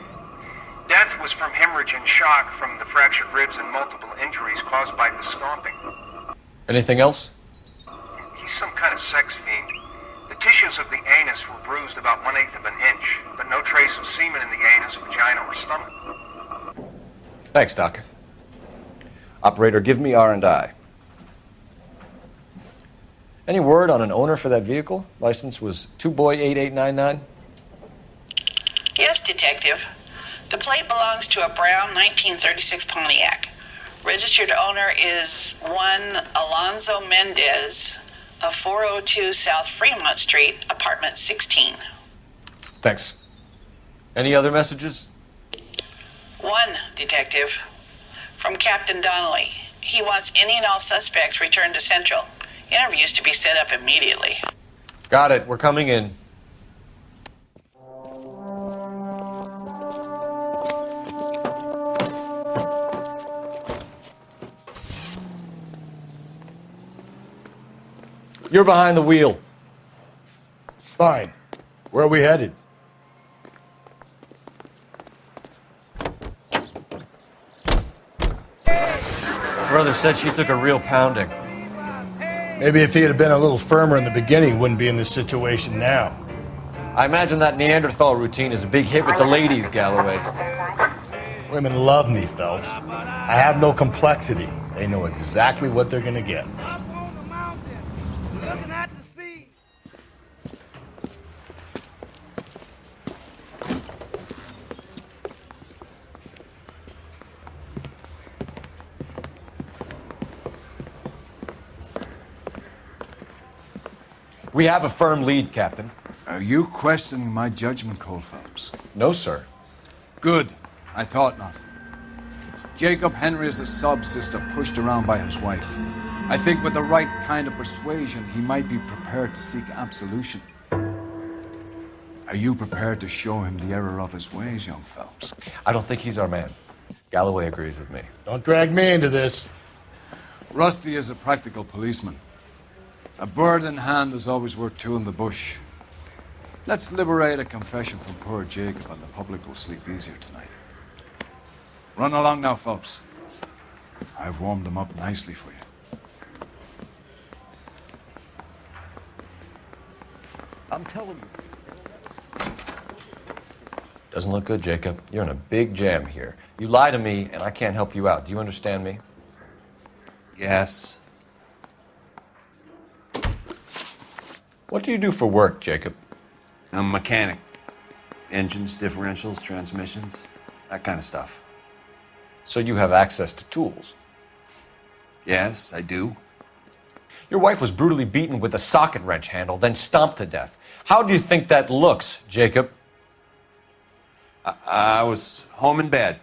Death was from hemorrhage and shock from the fractured ribs and multiple injuries caused by the stomping. Anything else? He's some kind of sex fiend. The tissues of the anus were bruised about 1/8 of an inch, but no trace of semen in the anus, vagina, or stomach. Thanks, Doc. Operator, give me R&I. Any word on an owner for that vehicle? License was 2boy8899. Yes, Detective. The plate belongs to a brown 1936 Pontiac. Registered owner is one Alonzo Mendez of 402 South Fremont Street, apartment 16. Thanks. Any other messages? One, Detective. From Captain Donnelly. He wants any and all suspects returned to Central. Interviews to be set up immediately. Got it. We're coming in. You're behind the wheel. Fine. Where are we headed? Brother said she took a real pounding. Maybe if he had been a little firmer in the beginning, wouldn't be in this situation now. I imagine that Neanderthal routine is a big hit with the ladies, Galloway. Women love me, Phelps. I have no complexity. They know exactly what they're gonna get. We have a firm lead, Captain. Are you questioning my judgment, Cole Phelps? No, sir. Good. I thought not. Jacob Henry is a sub-sister pushed around by his wife. I think with the right kind of persuasion, he might be prepared to seek absolution. Are you prepared to show him the error of his ways, young Phelps? I don't think he's our man. Galloway agrees with me. Don't drag me into this. Rusty is a practical policeman. A bird in hand is always worth two in the bush. Let's liberate a confession from poor Jacob and the public will sleep easier tonight. Run along now, Phelps. I've warmed them up nicely for you. I'm telling you. Doesn't look good, Jacob. You're in a big jam here. You lie to me, and I can't help you out. Do you understand me? Yes. What do you do for work, Jacob? I'm a mechanic. Engines, differentials, transmissions, that kind of stuff. So you have access to tools? Yes, I do. Your wife was brutally beaten with a socket wrench handle, then stomped to death. How do you think that looks, Jacob? I was home in bed.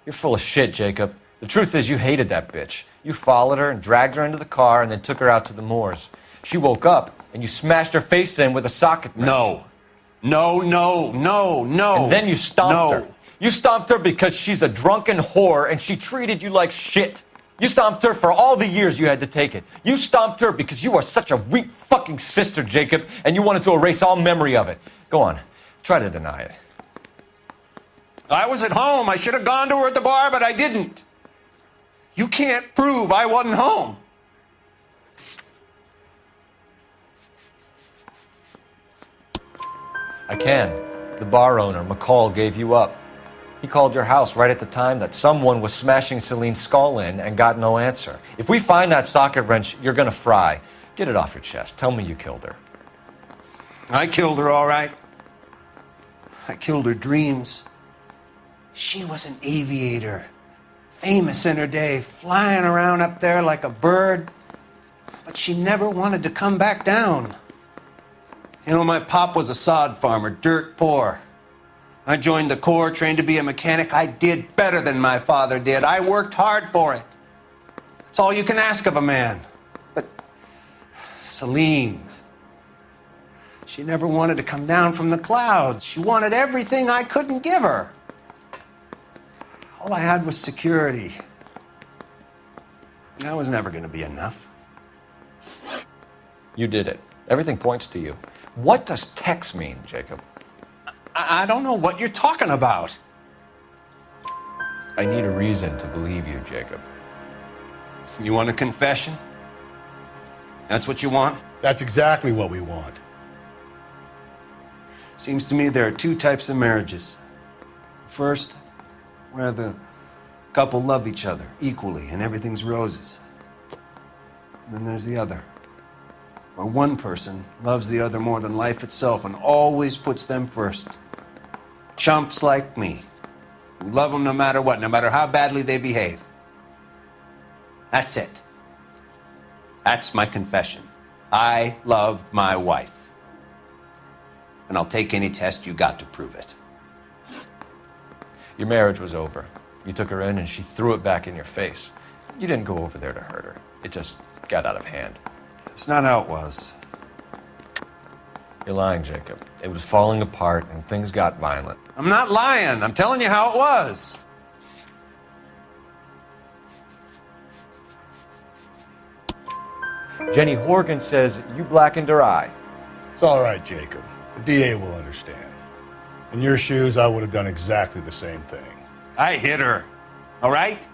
You're full of shit, Jacob. The truth is you hated that bitch. You followed her and dragged her into the car and then took her out to the moors. She woke up, and you smashed her face in with a socket wrench. No. No. And then you stomped her. You stomped her because she's a drunken whore, and she treated you like shit. You stomped her for all the years you had to take it. You stomped her because you are such a weak fucking sister, Jacob, and you wanted to erase all memory of it. Go on. Try to deny it. I was at home. I should have gone to her at the bar, but I didn't. You can't prove I wasn't home. I can. The bar owner, McCall, gave you up. He called your house right at the time that someone was smashing Celine's skull in and got no answer. If we find that socket wrench, you're gonna fry. Get it off your chest. Tell me you killed her. I killed her, all right. I killed her dreams. She was an aviator, famous in her day, flying around up there like a bird. But she never wanted to come back down. You know, my pop was a sod farmer, dirt poor. I joined the Corps, trained to be a mechanic. I did better than my father did. I worked hard for it. It's all you can ask of a man. But Celine, she never wanted to come down from the clouds. She wanted everything I couldn't give her. All I had was security. That was never going to be enough. You did it. Everything points to you. What does Tex mean, Jacob? I don't know what you're talking about. I need a reason to believe you, Jacob. You want a confession? That's what you want? That's exactly what we want. Seems to me there are two types of marriages. First, where the couple love each other equally and everything's roses. And then there's the other, where one person loves the other more than life itself and always puts them first. Chumps like me, who love them no matter what, no matter how badly they behave. That's it. That's my confession. I loved my wife. And I'll take any test you got to prove it. Your marriage was over. You took her in and she threw it back in your face. You didn't go over there to hurt her. It just got out of hand. It's not how it was. You're lying, Jacob. It was falling apart and things got violent. I'm not lying. I'm telling you how it was. Jenny Horgan says you blackened her eye. It's all right, Jacob. The DA will understand. In your shoes, I would have done exactly the same thing. I hit her, all right?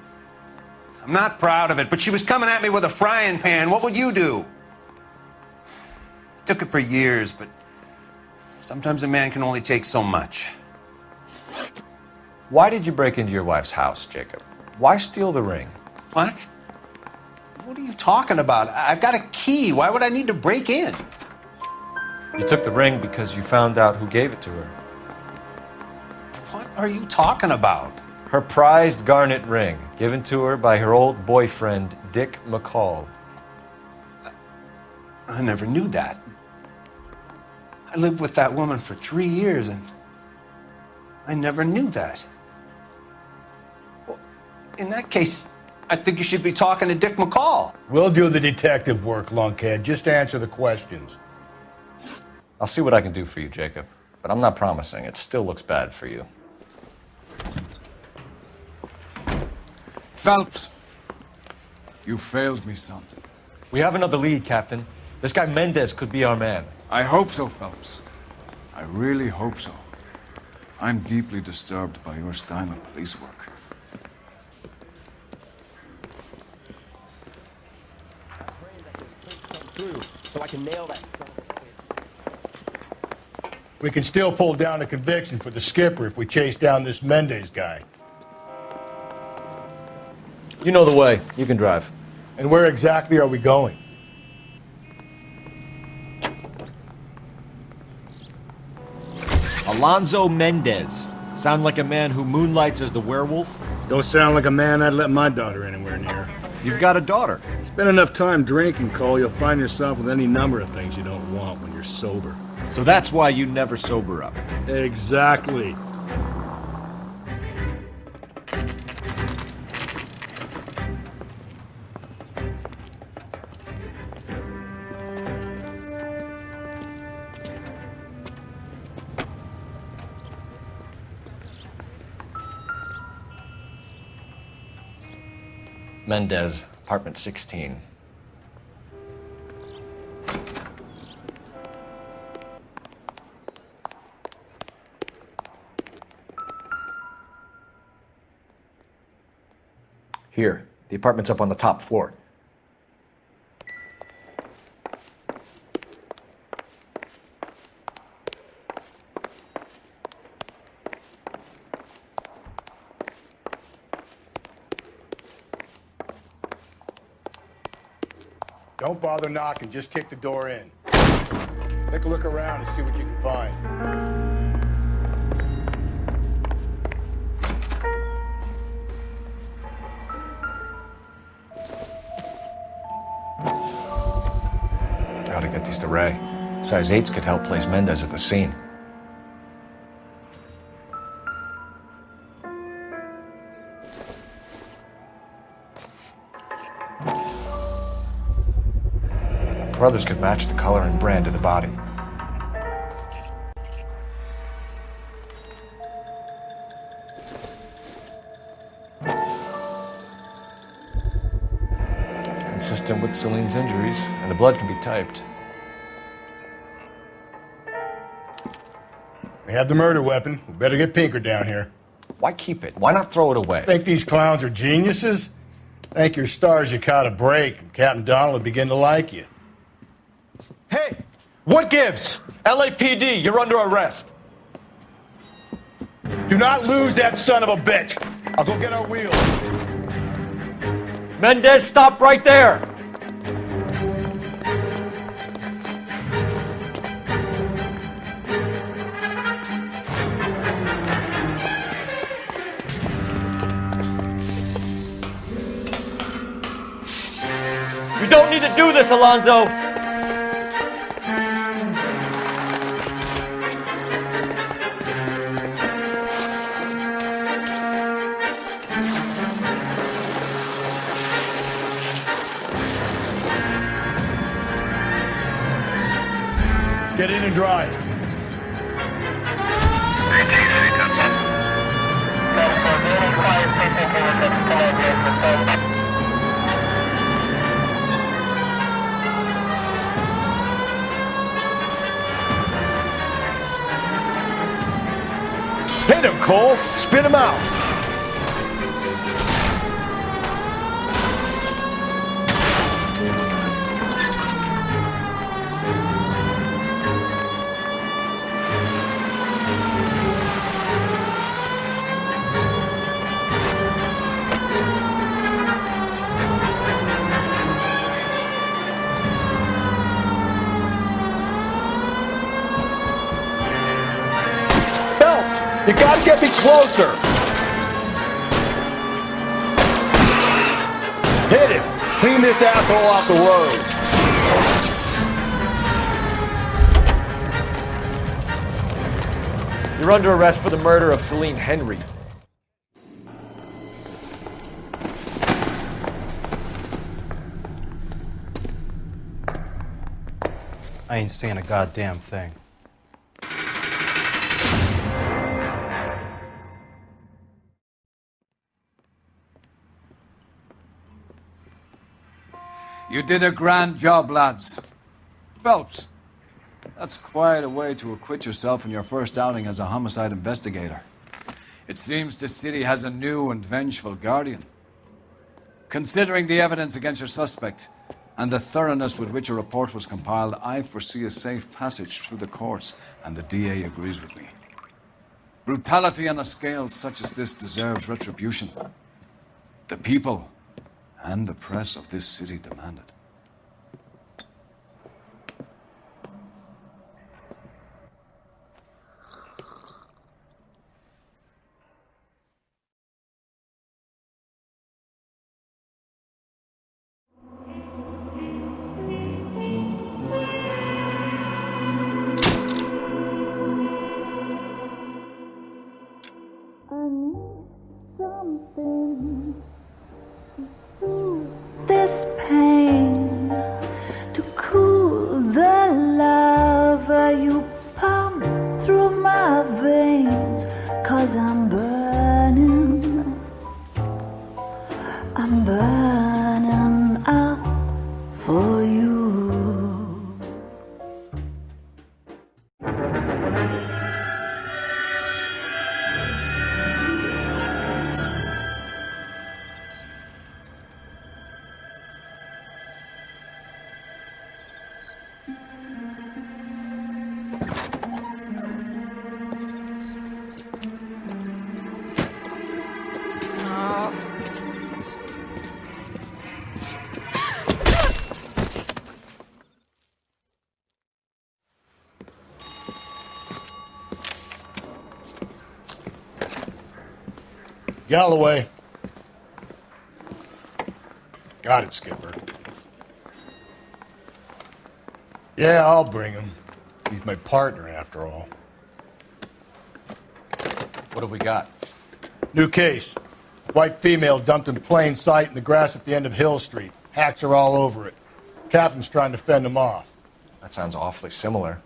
I'm not proud of it, but she was coming at me with a frying pan. What would you do? I took it for years, but sometimes a man can only take so much. Why did you break into your wife's house, Jacob? Why steal the ring? What? What are you talking about? I've got a key. Why would I need to break in? You took the ring because you found out who gave it to her. What are you talking about? Her prized garnet ring, given to her by her old boyfriend, Dick McCall. I never knew that. I lived with that woman for 3 years, and I never knew that. Well, in that case, I think you should be talking to Dick McCall. We'll do the detective work, lunkhead. Just answer the questions. I'll see what I can do for you, Jacob. But I'm not promising. It still looks bad for you. Phelps, you failed me, son. We have another lead, Captain. This guy Mendez could be our man. I hope so, Phelps. I really hope so. I'm deeply disturbed by your style of police work. So I can nail that stuff. We can still pull down a conviction for the skipper if we chase down this Mendez guy. You know the way. You can drive. And where exactly are we going? Alonzo Mendez. Sound like a man who moonlights as the werewolf? Don't sound like a man I'd let my daughter anywhere near. You've got a daughter. Spend enough time drinking, Cole, you'll find yourself with any number of things you don't want when you're sober. So that's why you never sober up. Exactly. Mendez, apartment 16. Here, the apartment's up on the top floor. Don't bother knocking, just kick the door in. Take a look around and see what you can find. Gotta get these to Ray. Size 8s could help place Mendez at the scene. Brothers could match the color and brand of the body. Consistent with Celine's injuries, and the blood can be typed. We have the murder weapon. We better get Pinker down here. Why keep it? Why not throw it away? Think these clowns are geniuses? Thank your stars you caught a break, and Captain Donald will begin to like you. Hey! What gives? LAPD, you're under arrest. Do not lose that son of a bitch. I'll go get our wheels. Mendez, stop right there! You don't need to do this, Alonzo! Get in and drive. Hit him, Cole! Spin him out! You gotta get me closer! Hit him! Clean this asshole off the road! You're under arrest for the murder of Celine Henry. I ain't saying a goddamn thing. You did a grand job, lads. Phelps, that's quite a way to acquit yourself in your first outing as a homicide investigator. It seems the city has a new and vengeful guardian. Considering the evidence against your suspect and the thoroughness with which a report was compiled, I foresee a safe passage through the courts, and the DA agrees with me. Brutality on a scale such as this deserves retribution. The people and the press of this city demand it. This pain to cool the lava you pump through my veins, 'cause I'm burning, I'm burning. Galloway. Got it, Skipper. Yeah, I'll bring him. He's my partner, after all. What have we got? New case. White female dumped in plain sight in the grass at the end of Hill Street. Hacks are all over it. Captain's trying to fend them off. That sounds awfully similar.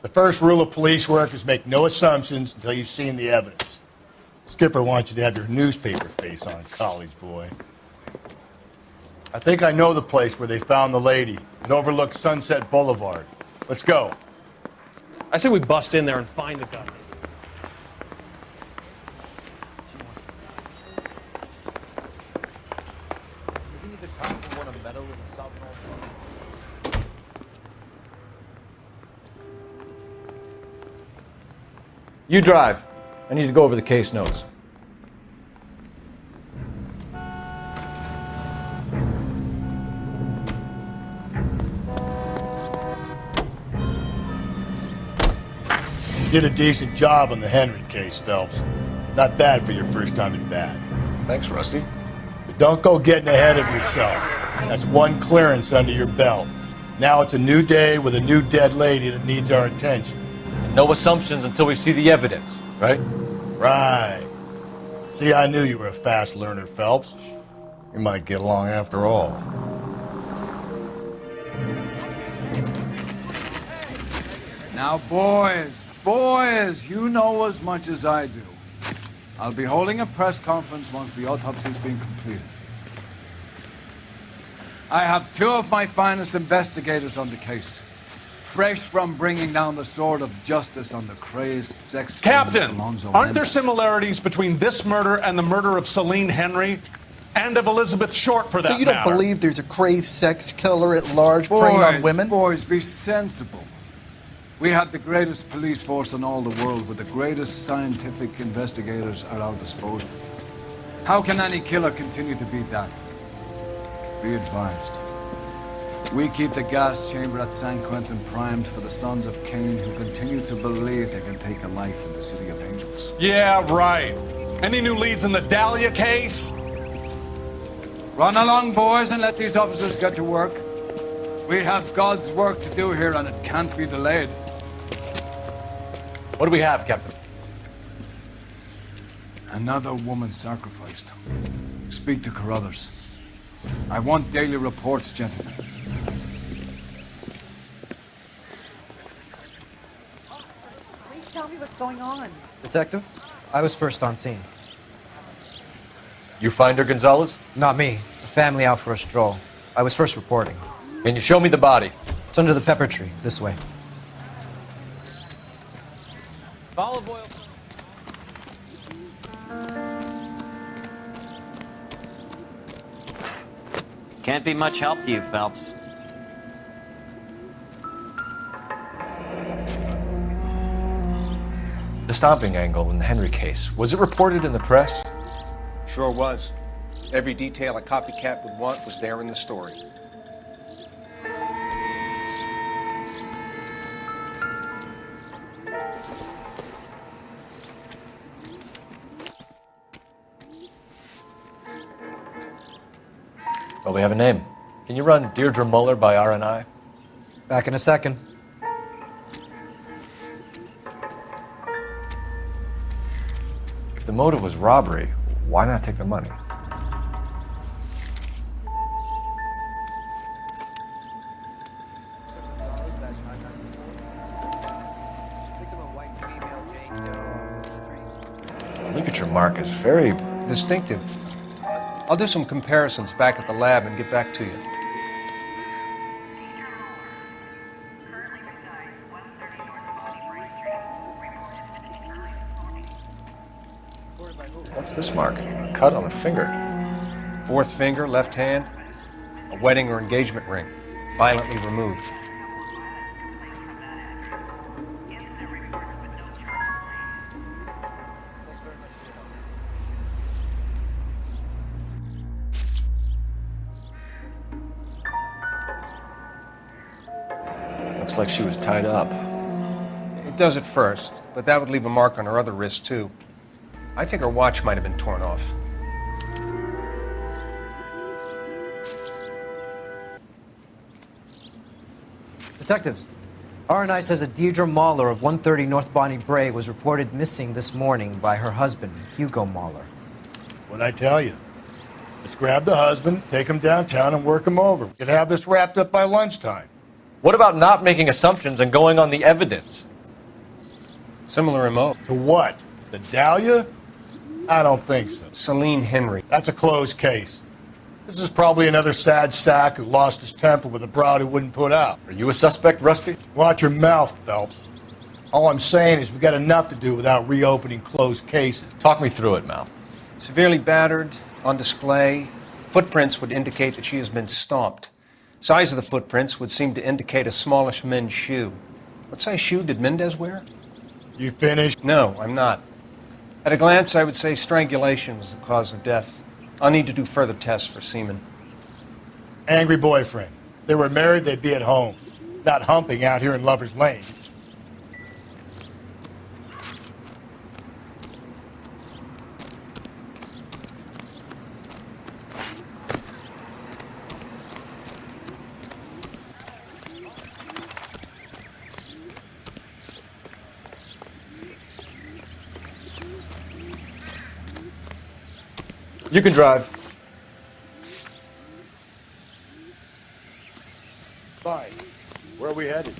The first rule of police work is make no assumptions until you've seen the evidence. Skipper wants you to have your newspaper face on, college boy. I think I know the place where they found the lady. It overlooks Sunset Boulevard. Let's go. I say we bust in there and find the guy. Isn't he the cop who won a medal in the South North? You drive. I need to go over the case notes. You did a decent job on the Henry case, Phelps. Not bad for your first time at bat. Thanks, Rusty. But don't go getting ahead of yourself. That's one clearance under your belt. Now it's a new day with a new dead lady that needs our attention. And no assumptions until we see the evidence, right? Right. See, I knew you were a fast learner, Phelps. We might get along after all. Now, boys, you know as much as I do. I'll be holding a press conference once the autopsy's been completed. I have two of my finest investigators on the case, fresh from bringing down the sword of justice on the crazed sex Captain, Alonzo aren't there Mendes. similarities between this murder and the murder of Celine Henry? And of Elizabeth Short, for that So you don't matter? believe there's a crazed sex killer at large preying on women? Boys, be sensible. We have the greatest police force in all the world with the greatest scientific investigators at our disposal. How can any killer continue to be that? Be advised. We keep the gas chamber at San Quentin primed for the sons of Cain who continue to believe they can take a life in the City of Angels. Yeah, right. Any new leads in the Dahlia case? Run along, boys, and let these officers get to work. We have God's work to do here, and it can't be delayed. What do we have, Captain? Another woman sacrificed. Speak to Carruthers. I want daily reports, gentlemen. Please tell me what's going on. Detective, I was first on scene. You find her, Gonzalez? Not me. A family out for a stroll. I was first reporting. Can you show me the body? It's under the pepper tree, this way. Olive oil. Can't be much help to you, Phelps. The stomping angle in the Henry case, was it reported in the press? Sure was. Every detail a copycat would want was there in the story. Well, we have a name. Can you run Deirdre Muller by RNI? Back in a second. If the motive was robbery, why not take the money? Look at your mark. It's very distinctive. I'll do some comparisons back at the lab and get back to you. What's this mark? A cut on a finger. Fourth finger, left hand, a wedding or engagement ring, violently removed. Looks like she was tied up. It does at first, but that would leave a mark on her other wrist, too. I think her watch might have been torn off. Detectives, R&I says that Deirdre Mahler of 130 North Bonnie Bray was reported missing this morning by her husband, Hugo Mahler. What'd I tell you? Let's grab the husband, take him downtown, and work him over. We could have this wrapped up by lunchtime. What about not making assumptions and going on the evidence? Similar MO. To what? The Dahlia? I don't think so. Celine Henry. That's a closed case. This is probably another sad sack who lost his temper with a broad who wouldn't put out. Are you a suspect, Rusty? Watch your mouth, Phelps. All I'm saying is we got enough to do without reopening closed cases. Talk me through it, Mal. Severely battered, on display. Footprints would indicate that she has been stomped. Size of the footprints would seem to indicate a smallish men's shoe. What size shoe did Mendez wear? You finished? No, I'm not. At a glance, I would say strangulation was the cause of death. I'll need to do further tests for semen. Angry boyfriend. If they were married, they'd be at home, not humping out here in Lover's Lane. You can drive. Fine. Where are we headed?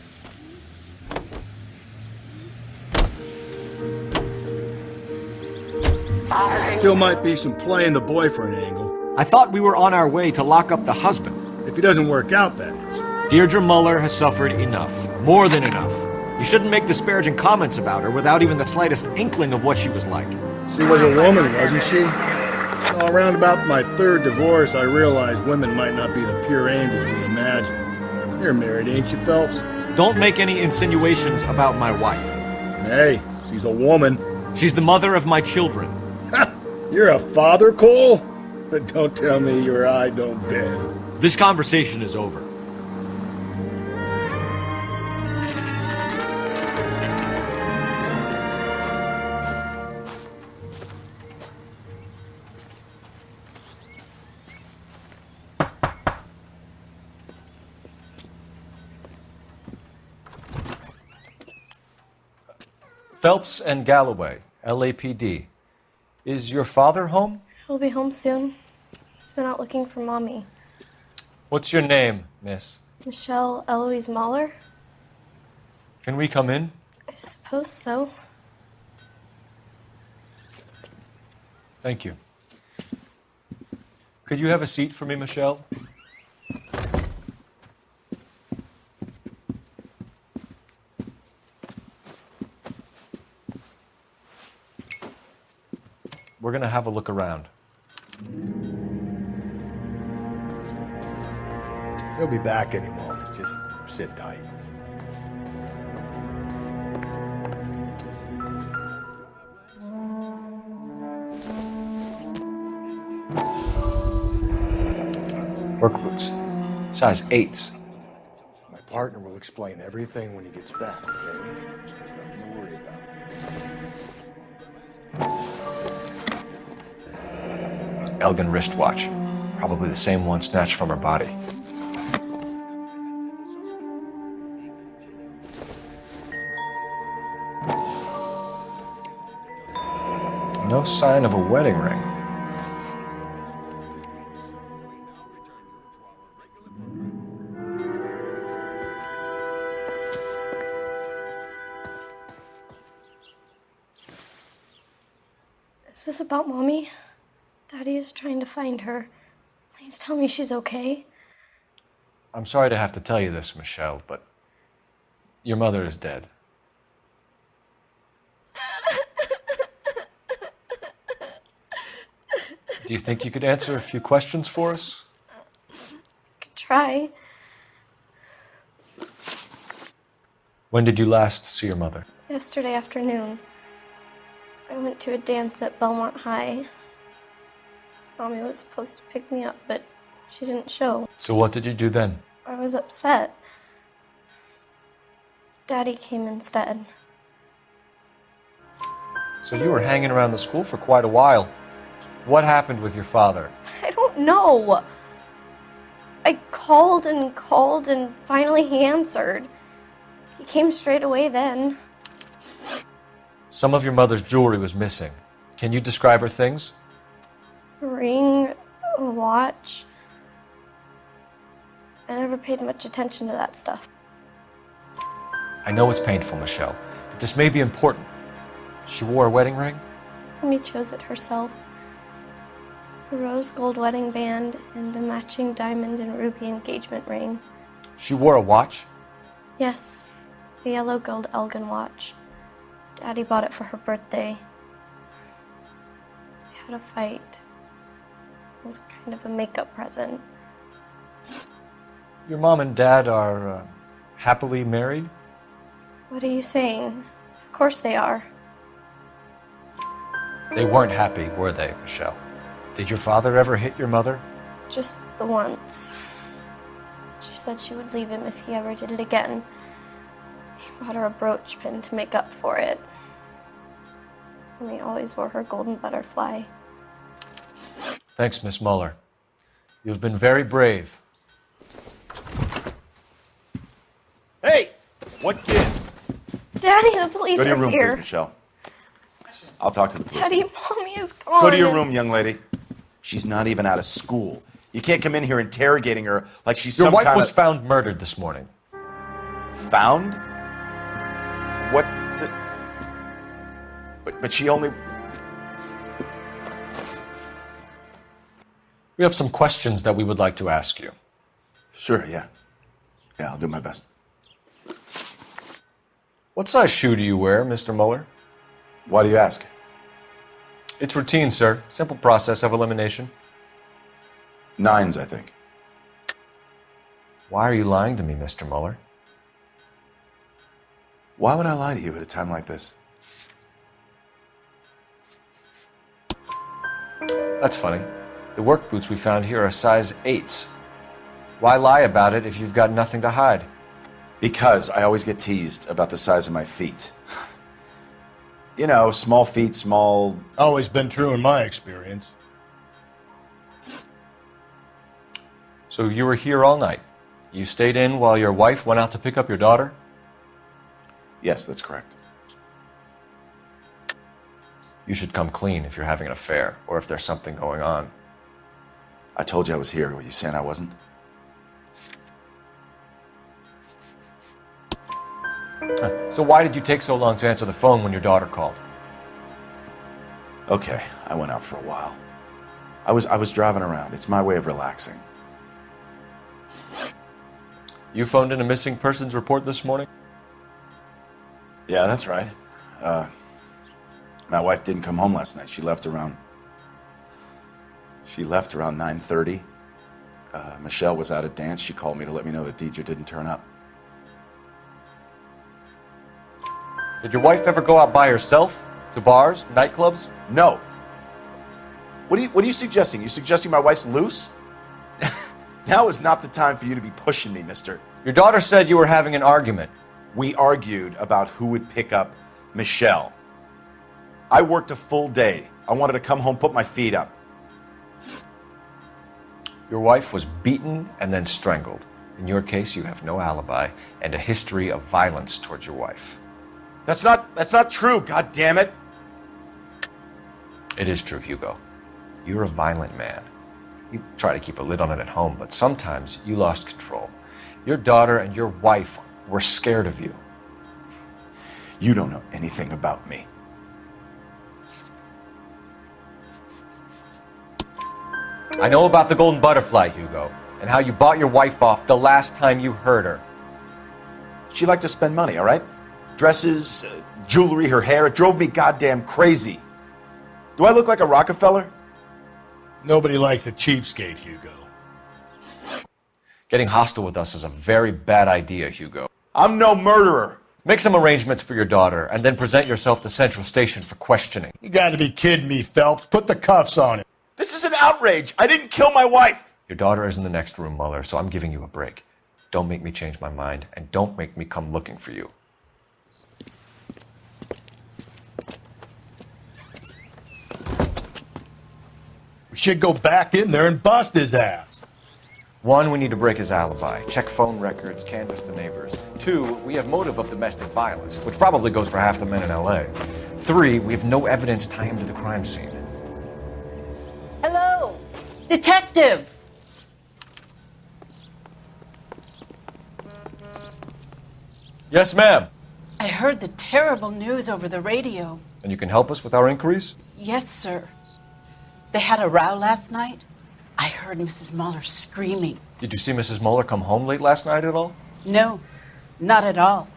Still might be some play in the boyfriend angle. I thought we were on our way to lock up the husband. If he doesn't work out, that is. Deirdre Muller has suffered enough. More than enough. You shouldn't make disparaging comments about her without even the slightest inkling of what she was like. She was a woman, wasn't she? Well, around about my third divorce, I realized women might not be the pure angels we imagine. You're married, ain't you, Phelps? Don't make any insinuations about my wife. Hey, she's a woman. She's the mother of my children. You're a father, Cole? But don't tell me your eye don't bend. This conversation is over. Phelps and Galloway, LAPD. Is your father home? He'll be home soon. He's been out looking for Mommy. What's your name, miss? Michelle Eloise Mahler? Can we come in? I suppose so. Thank you. Could you have a seat for me, Michelle? We're gonna have a look around. He'll be back any moment. Just sit tight. Work boots. Size 8s. My partner will explain everything when he gets back, okay? There's nothing to worry about. Elgin wristwatch. Probably the same one snatched from her body. No sign of a wedding ring. Is this about Mommy? Daddy is trying to find her. Please tell me she's okay. I'm sorry to have to tell you this, Michelle, but your mother is dead. Do you think you could answer a few questions for us? Could try. When did you last see your mother? Yesterday afternoon. I went to a dance at Belmont High. Mommy was supposed to pick me up, but she didn't show. So what did you do then? I was upset. Daddy came instead. So you were hanging around the school for quite a while. What happened with your father? I don't know. I called and finally he answered. He came straight away then. Some of your mother's jewelry was missing. Can you describe her things? A ring, a watch. I never paid much attention to that stuff. I know it's painful, Michelle, but this may be important. She wore a wedding ring? Amy chose it herself. A rose gold wedding band and a matching diamond and ruby engagement ring. She wore a watch? Yes, the yellow gold Elgin watch. Daddy bought it for her birthday. We had a fight. It was kind of a makeup present. Your mom and dad are happily married? What are you saying? Of course they are. They weren't happy, were they, Michelle? Did your father ever hit your mother? Just the once. She said she would leave him if he ever did it again. He bought her a brooch pin to make up for it. And he always wore her golden butterfly. Thanks, Miss Muller. You've been very brave. Hey! What gives? Daddy, the police Go to your are room, here. please, Michelle. I'll talk to the police. Daddy, Mommy is gone. Go to your room, young lady. She's not even out of school. You can't come in here interrogating her like she's Your some wife kind was of... found murdered this morning. Found? What the... But she only... We have some questions that we would like to ask you. Sure, yeah. Yeah, I'll do my best. What size shoe do you wear, Mr. Muller? Why do you ask? It's routine, sir. Simple process of elimination. 9s, I think. Why are you lying to me, Mr. Muller? Why would I lie to you at a time like this? That's funny. The work boots we found here are size 8s. Why lie about it if you've got nothing to hide? Because I always get teased about the size of my feet. You know, small feet, small... Always been true in my experience. So you were here all night. You stayed in while your wife went out to pick up your daughter? Yes, that's correct. You should come clean if you're having an affair, or if there's something going on. I told you I was here. Were you saying I wasn't? So why did you take so long to answer the phone when your daughter called? Okay, I went out for a while. I was driving around. It's my way of relaxing. You phoned in a missing persons report this morning? Yeah, that's right. My wife didn't come home last night. She left around 9:30. Michelle was out at dance. She called me to let me know that Deidre didn't turn up. Did your wife ever go out by herself? To bars, nightclubs? No. What are you suggesting? You suggesting my wife's loose? Now is not the time for you to be pushing me, mister. Your daughter said you were having an argument. We argued about who would pick up Michelle. I worked a full day. I wanted to come home, put my feet up. Your wife was beaten and then strangled. In your case, you have no alibi and a history of violence towards your wife. That's not true, god damn it. It is true, Hugo. You're a violent man. You try to keep a lid on it at home, but sometimes you lost control. Your daughter and your wife were scared of you. You don't know anything about me. I know about the golden butterfly, Hugo, and how you bought your wife off the last time you heard her. She liked to spend money, all right? Dresses, jewelry, her hair. It drove me goddamn crazy. Do I look like a Rockefeller? Nobody likes a cheapskate, Hugo. Getting hostile with us is a very bad idea, Hugo. I'm no murderer. Make some arrangements for your daughter, and then present yourself to Central Station for questioning. You gotta be kidding me, Phelps. Put the cuffs on him. This is an outrage. I didn't kill my wife. Your daughter is in the next room, Muller, so I'm giving you a break. Don't make me change my mind, and don't make me come looking for you. should go back in there and bust his ass. 1, we need to break his alibi. Check phone records, canvass the neighbors. 2, we have motive of domestic violence, which probably goes for half the men in LA. 3, we have no evidence tying him to the crime scene. Hello, detective. Yes, ma'am. I heard the terrible news over the radio. And you can help us with our inquiries? Yes, sir. They had a row last night. I heard Mrs. Muller screaming. Did you see Mrs. Muller come home late last night at all? No, not at all.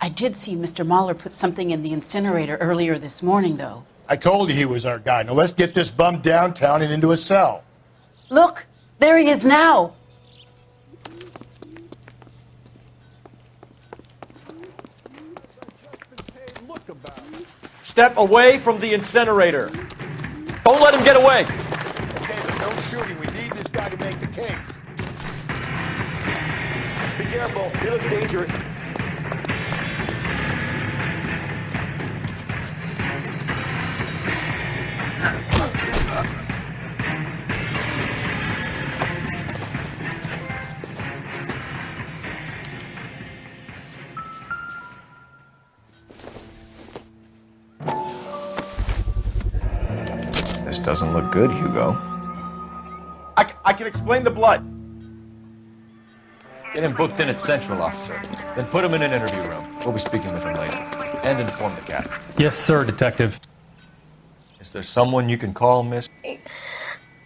I did see Mr. Muller put something in the incinerator earlier this morning, though. I told you he was our guy. Now let's get this bum downtown and into a cell. Look, there he is now. Step away from the incinerator. Don't let him get away. Okay, but no shooting. We need this guy to make the case. Be careful. He looks dangerous. This doesn't look good, Hugo. I can explain the blood. Get him booked in at Central, officer. Then put him in an interview room. We'll be speaking with him later. And inform the captain. Yes, sir, detective. Is there someone you can call, miss?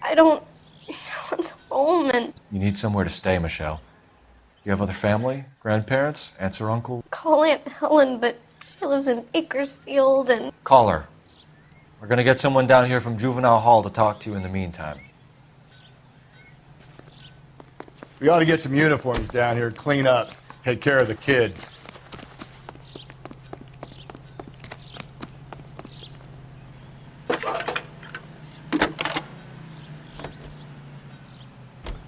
I don't know what's home and You need somewhere to stay, Michelle. You have other family? Grandparents? Aunts or uncle? call Aunt Helen, but she lives in Bakersfield and Call her. We're gonna get someone down here from Juvenile Hall to talk to you in the meantime. We ought to get some uniforms down here, clean up, take care of the kid.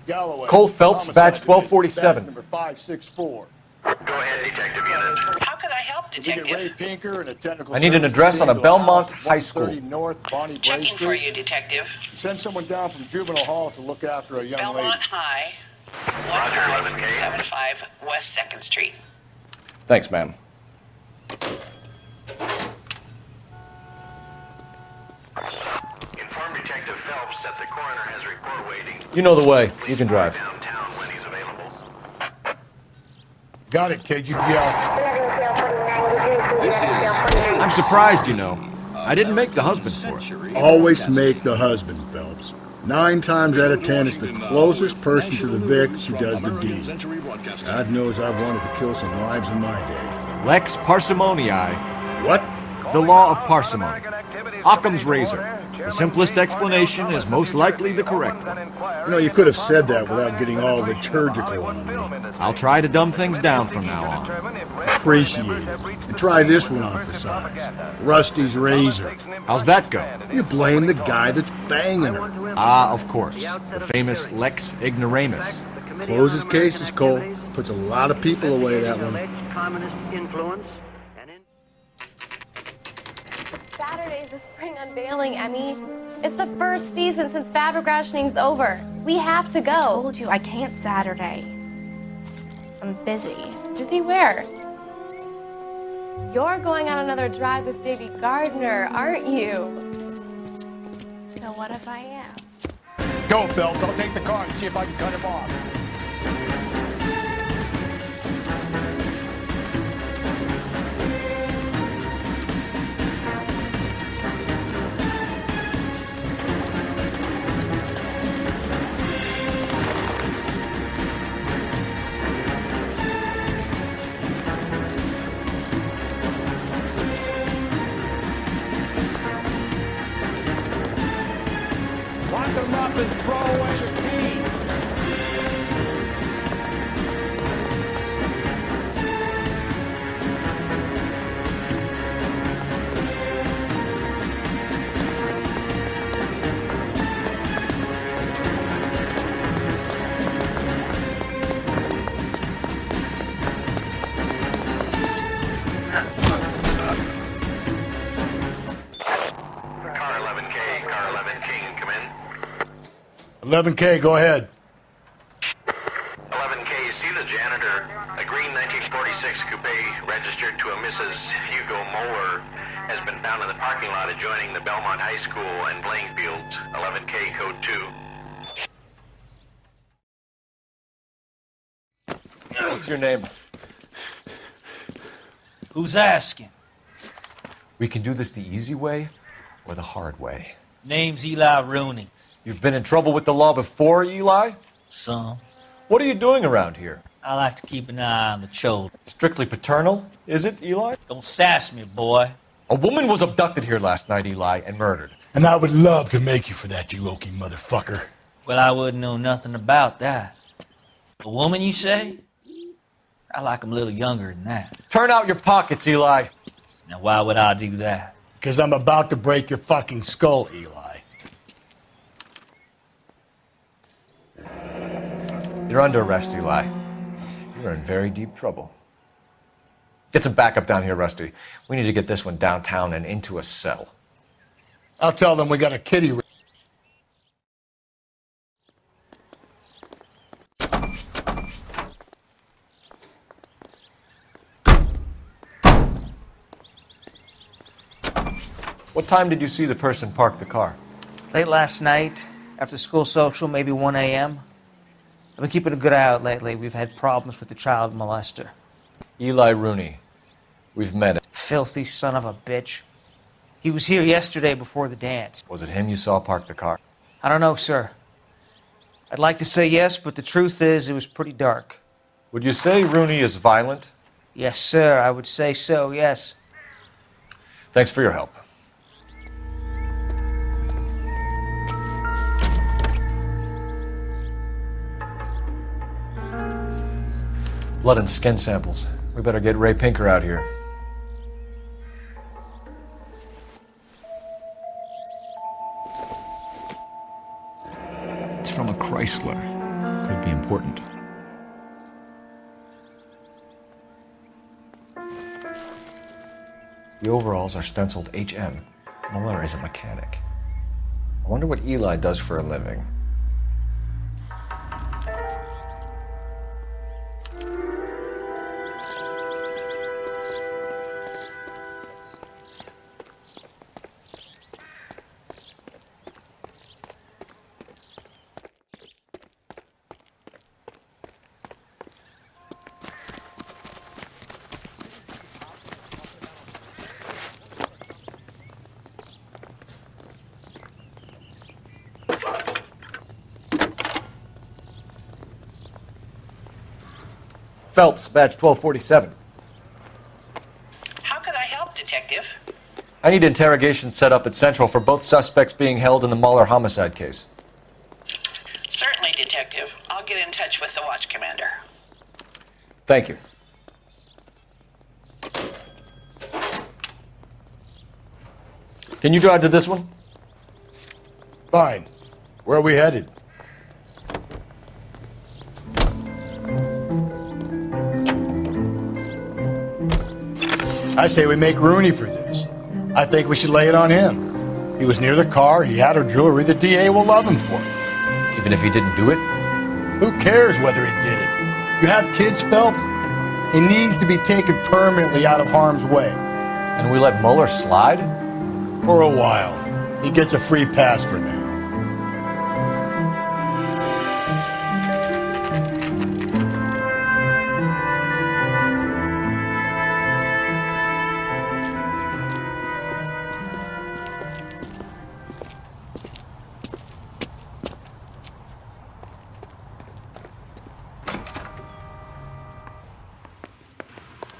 Galloway. Cole Phelps, Homicide badge Division, 1247. badge number 564. Go ahead, detective unit. How can I help, We get detective? Ray Pinker and a technical I need an services address on a team to Belmont house High School. 130 North Bonnie Bray Checking for Street. you, detective. Send someone down from Juvenile Hall to look after a young Belmont lady. High, Roger, 11K. 1575 West 2nd Street. Thanks, ma'am. Inform Detective Phelps that the coroner has a report waiting. You know the way. You can drive. Downtown when he's available. Got it, KGPL. I'm surprised, you know. I didn't make the husband for it. Always make the husband, Phelps. 9 times out of 10, it's the closest person to the Vic who does the deed. God knows I've wanted to kill some lives in my day. Lex parsimoniae. What? The law of parsimony. Occam's razor. The simplest explanation is most likely the correct one. You know, you could have said that without getting all liturgical on me. I'll try to dumb things down from now on. Appreciate it. And try this one on for size. Rusty's razor. How's that go? You blame the guy that's banging her. Ah, of course. The famous Lex ignoramus. Closes cases, Cole. Puts a lot of people away, that one. Saturday's the spring unveiling, Emmy. It's the first season since fabric rationing's over. We have to go. I told you I can't Saturday. I'm busy. Busy where? You're going on another drive with Davy Gardner, aren't you? So what if I am? Go, Phelps. I'll take the car and see if I can cut him off. Lock them up and throw away the key. Car 11K, car 11 King, come in. 11K, go ahead. 11K, see the janitor. A green 1946 coupe registered to a Mrs. Hugo Moeller has been found in the parking lot adjoining the Belmont High School and playing fields. 11K, code 2. What's your name? Who's asking? We can do this the easy way or the hard way. Name's Eli Rooney. You've been in trouble with the law before, Eli? Some. What are you doing around here? I like to keep an eye on the children. Strictly paternal, is it, Eli? Don't sass me, boy. A woman was abducted here last night, Eli, and murdered. And I would love to make you for that, you oaky motherfucker. Well, I wouldn't know nothing about that. A woman, you say? I like 'em a little younger than that. Turn out your pockets, Eli. Now, why would I do that? Because I'm about to break your fucking skull, Eli. You're under arrest, Eli. You're in very deep trouble. Get some backup down here, Rusty. We need to get this one downtown and into a cell. I'll tell them we got a kitty. What time did you see the person park the car? Late last night, after school social, maybe 1 a.m. I've been keeping a good eye out lately. We've had problems with the child molester. Eli Rooney. We've met him. Filthy son of a bitch. He was here yesterday before the dance. Was it him you saw park the car? I don't know, sir. I'd like to say yes, but the truth is it was pretty dark. Would you say Rooney is violent? Yes, sir. I would say so, yes. Thanks for your help. Blood and skin samples. We better get Ray Pinker out here. It's from a Chrysler. Could be important. The overalls are stenciled HM. Muller is a mechanic. I wonder what Eli does for a living. Phelps, badge 1247. How could I help, Detective? I need interrogation set up at Central for both suspects being held in the Muller homicide case. Certainly, Detective. I'll get in touch with the watch commander. Thank you. Can you drive to this one? Fine. Where are we headed? I say we make Rooney for this. I think we should lay it on him. He was near the car, he had her jewelry, the DA will love him for it. Even if he didn't do it? Who cares whether he did it? You have kids, Phelps? He needs to be taken permanently out of harm's way. And we let Muller slide? For a while. He gets a free pass for now.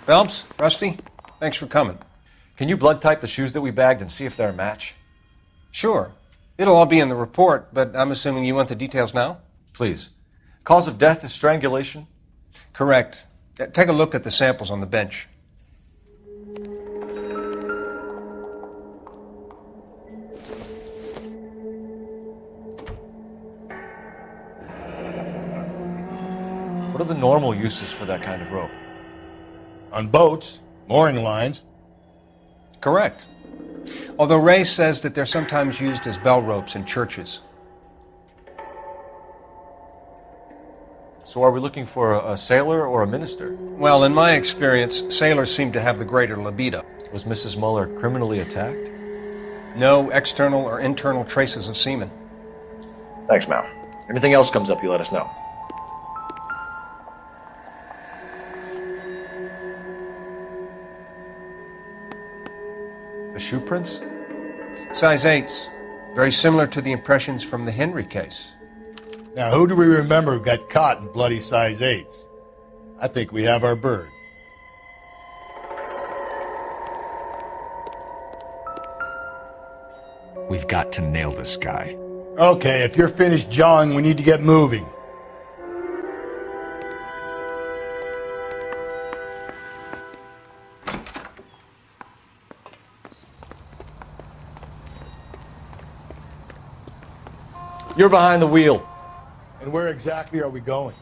Phelps, Rusty, thanks for coming. Can you blood type the shoes that we bagged and see if they're a match? Sure. It'll all be in the report, but I'm assuming you want the details now? Please. Cause of death is strangulation? Correct. Take a look at the samples on the bench. What are the normal uses for that kind of rope? On boats, mooring lines. Correct. Although Ray says that they're sometimes used as bell ropes in churches. So are we looking for a sailor or a minister? Well, in my experience, sailors seem to have the greater libido. Was Mrs. Muller criminally attacked? No external or internal traces of semen. Thanks, Mal. Anything else comes up, you let us know. The shoe prints? Size 8s. Very similar to the impressions from the Henry case. Now, who do we remember got caught in bloody size 8s? I think we have our bird. We've got to nail this guy. Okay, if you're finished jawing, we need to get moving. You're behind the wheel. And where exactly are we going?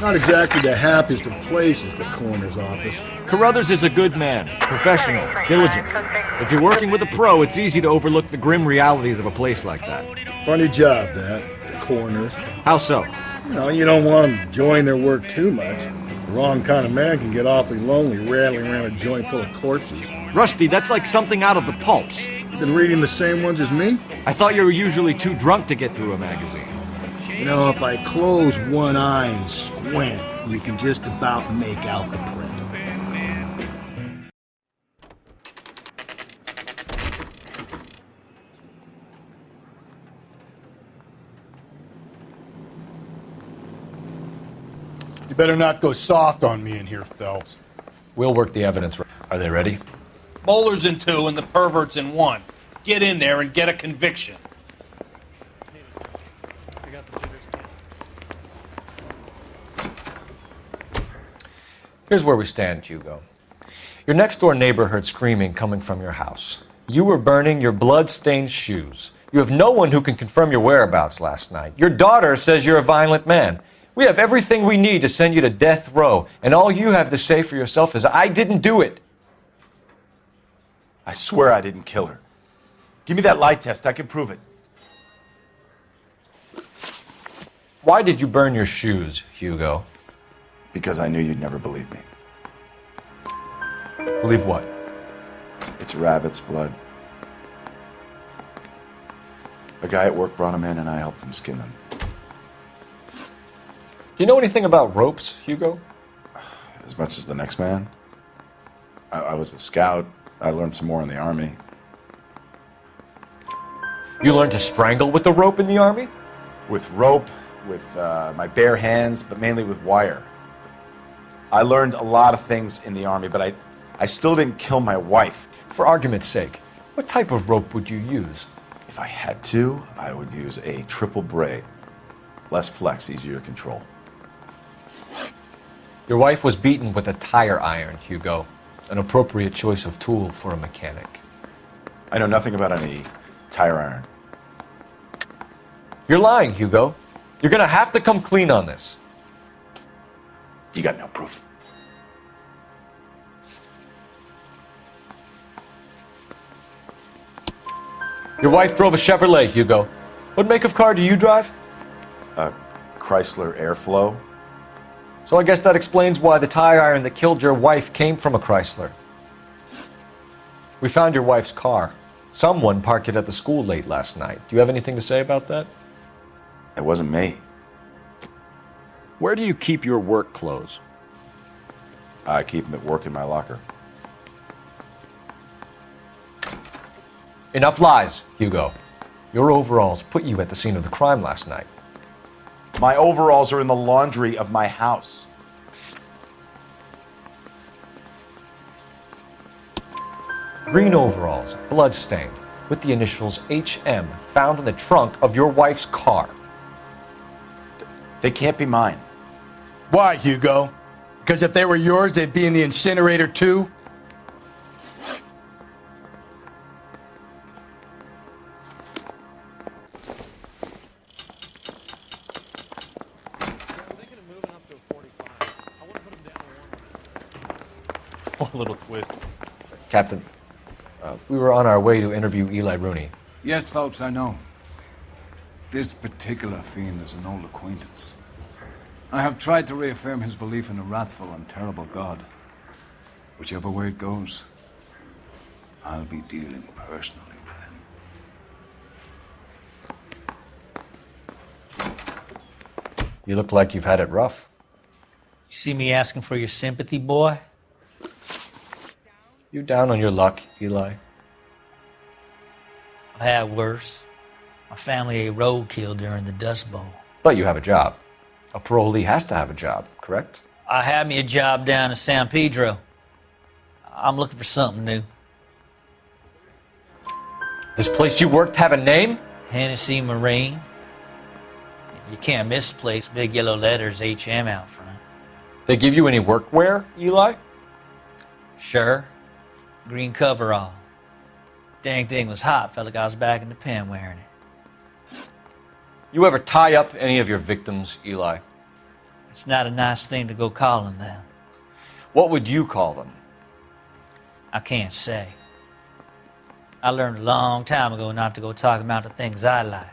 Not exactly the happiest of places, the coroner's office. Carruthers is a good man, professional, diligent. If you're working with a pro, it's easy to overlook the grim realities of a place like that. Funny job, that, the coroner's. How so? You don't want them enjoying their work too much. The wrong kind of man can get awfully lonely rattling around a joint full of corpses. Rusty, that's like something out of the pulps. You been reading the same ones as me? I thought you were usually too drunk to get through a magazine. You know, if I close one eye and squint, you can just about make out the print. You better not go soft on me in here, Phelps. We'll work the evidence. Are they ready? Bowler's in 2 and the pervert's in 1. Get in there and get a conviction. Here's where we stand, Hugo. Your next-door neighbor heard screaming coming from your house. You were burning your blood-stained shoes. You have no one who can confirm your whereabouts last night. Your daughter says you're a violent man. We have everything we need to send you to death row, and all you have to say for yourself is, I didn't do it. I swear I didn't kill her. Give me that lie test. I can prove it. Why did you burn your shoes, Hugo? Because I knew you'd never believe me. Believe what? It's rabbit's blood. A guy at work brought him in and I helped him skin them. Do you know anything about ropes, Hugo? As much as the next man. I was a scout. I learned some more in the Army. You learned to strangle with the rope in the Army? With rope, with my bare hands, but mainly with wire. I learned a lot of things in the Army, but I still didn't kill my wife. For argument's sake, what type of rope would you use? If I had to, I would use a triple braid. Less flex, easier to control. Your wife was beaten with a tire iron, Hugo. An appropriate choice of tool for a mechanic. I know nothing about any tire iron. You're lying, Hugo. You're gonna have to come clean on this. You got no proof. Your wife drove a Chevrolet, Hugo. What make of car do you drive? A Chrysler Airflow. So I guess that explains why the tire iron that killed your wife came from a Chrysler. We found your wife's car. Someone parked it at the school late last night. Do you have anything to say about that? It wasn't me. Where do you keep your work clothes? I keep them at work in my locker. Enough lies, Hugo. Your overalls put you at the scene of the crime last night. My overalls are in the laundry of my house. Green overalls, blood-stained, with the initials HM found in the trunk of your wife's car. They can't be mine. Why, Hugo? Because if they were yours, they'd be in the incinerator too? One little twist. Captain, We were on our way to interview Eli Rooney. Yes, Phelps, I know. This particular fiend is an old acquaintance. I have tried to reaffirm his belief in a wrathful and terrible God. Whichever way it goes, I'll be dealing personally with him. You look like you've had it rough. You see me asking for your sympathy, boy? You down on your luck, Eli? I've had worse. My family ate roadkill during the Dust Bowl. But you have a job. A parolee has to have a job, correct? I had me a job down in San Pedro. I'm looking for something new. This place you worked have a name? Hennessy Marine. You can't miss the place. Big yellow letters, HM out front. They give you any workwear, Eli? Sure. Green coverall. Dang thing was hot. Felt like I was back in the pen wearing it. You ever tie up any of your victims, Eli? It's not a nice thing to go calling them. What would you call them? I can't say. I learned a long time ago not to go talking about the things I like.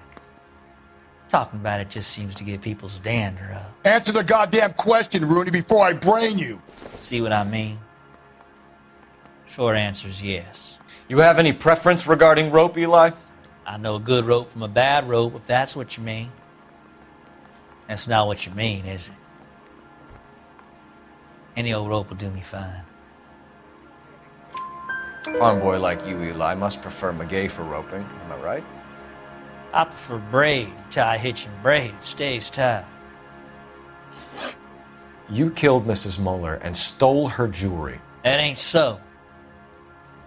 Talking about it just seems to get people's dander up. Answer the goddamn question, Rooney, before I brain you. See what I mean? Short answer is yes. You have any preference regarding rope, Eli? I know a good rope from a bad rope, if that's what you mean. That's not what you mean, is it? Any old rope will do me fine. A farm boy like you, Eli, must prefer Magay for roping. Am I right? I prefer braid. Tie, hitch, and braid. It stays tied. You killed Mrs. Muller and stole her jewelry. That ain't so.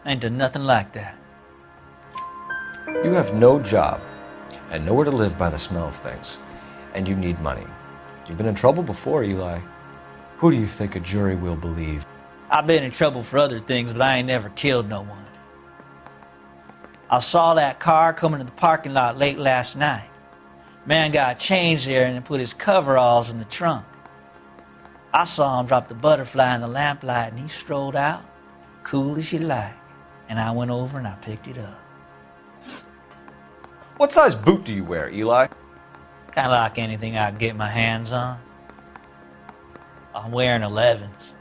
I ain't done nothing like that. You have no job and nowhere to live by the smell of things. And you need money. You've been in trouble before, Eli. Who do you think a jury will believe? I've been in trouble for other things, but I ain't never killed no one. I saw that car coming to the parking lot late last night. Man got changed there and then put his coveralls in the trunk. I saw him drop the butterfly in the lamplight and he strolled out, cool as you like. And I went over and I picked it up. What size boot do you wear, Eli? Kind of like anything I can get my hands on. I'm wearing 11s.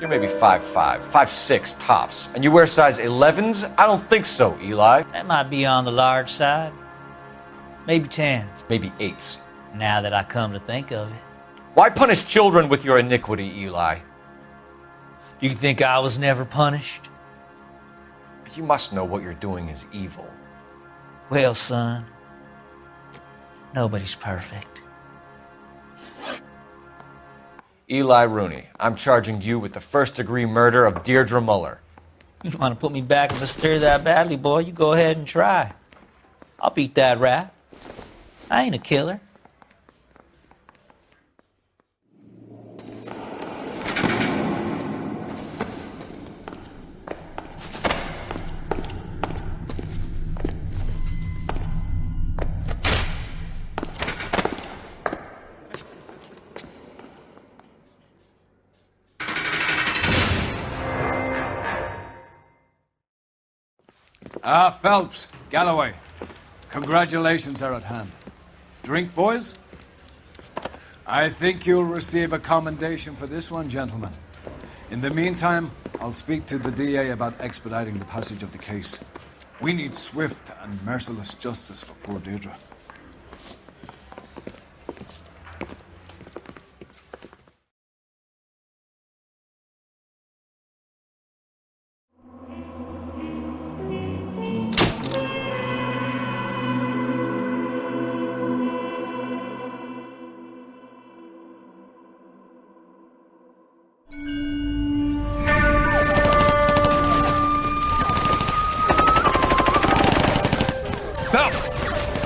You're maybe 5'5", 5'6", tops. And you wear size 11s? I don't think so, Eli. That might be on the large side. Maybe 10s. Maybe 8s. Now that I come to think of it. Why punish children with your iniquity, Eli? Do you think I was never punished? You must know what you're doing is evil. Well, son, nobody's perfect. Eli Rooney, I'm charging you with the first-degree murder of Deirdre Muller. You want to put me back in the stir that badly, boy? You go ahead and try. I'll beat that rap. I ain't a killer. Phelps, Galloway, congratulations are at hand. Drink, boys? I think you'll receive a commendation for this one, gentlemen. In the meantime, I'll speak to the DA about expediting the passage of the case. We need swift and merciless justice for poor Deirdre.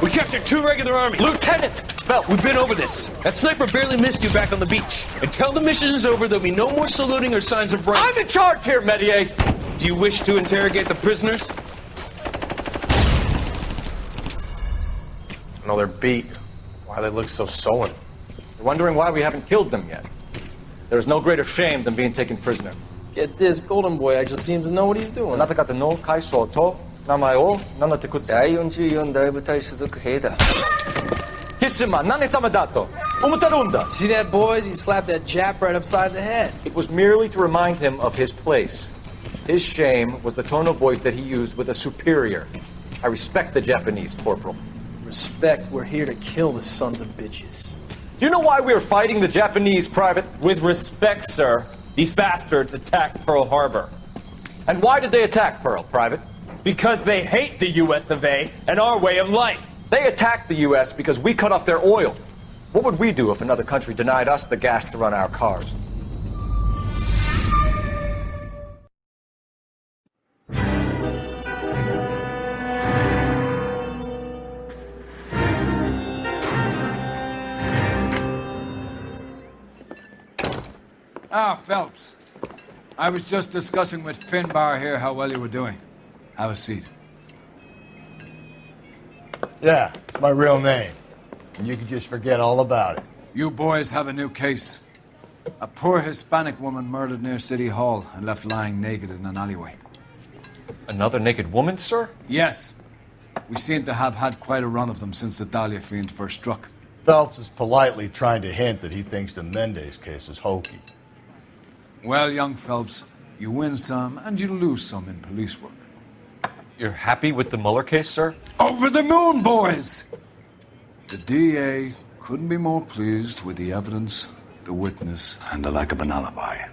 We captured 2 regular army. Lieutenant! Belt, we've been over this. That sniper barely missed you back on the beach. Until the mission is over, there'll be no more saluting or signs of break. I'm in charge here, Medier! Do you wish to interrogate the prisoners? No, they're beat. Why they look so sullen? You're wondering why we haven't killed them yet. There is no greater shame than being taken prisoner. Get this, Golden Boy actually seems to know what he's doing. あなた方の会社と名前を名乗ってください。第44大部隊所属兵だ。キスマン、何様だと思ってるんだ。See that, boys? He slapped that Jap right upside the head. It was merely to remind him of his place. His shame was the tone of voice that he used with a superior. I respect the Japanese, Corporal. Respect, we're here to kill the sons of bitches. Do you know why we are fighting the Japanese, Private? With respect, sir, these bastards attacked Pearl Harbor. And why did they attack Pearl, Private? Because they hate the US of A and our way of life. They attacked the US because we cut off their oil. What would we do if another country denied us the gas to run our cars? Ah, Phelps. I was just discussing with Finbar here how well you were doing. Have a seat. Yeah, it's my real name. And you can just forget all about it. You boys have a new case. A poor Hispanic woman murdered near City Hall and left lying naked in an alleyway. Another naked woman, sir? Yes. We seem to have had quite a run of them since the Dahlia fiend first struck. Phelps is politely trying to hint that he thinks the Mendez case is hokey. Well, young Phelps, you win some and you lose some in police work. You're happy with the Mueller case, sir? Over the moon, boys! The DA couldn't be more pleased with the evidence, the witness, and the lack of an alibi.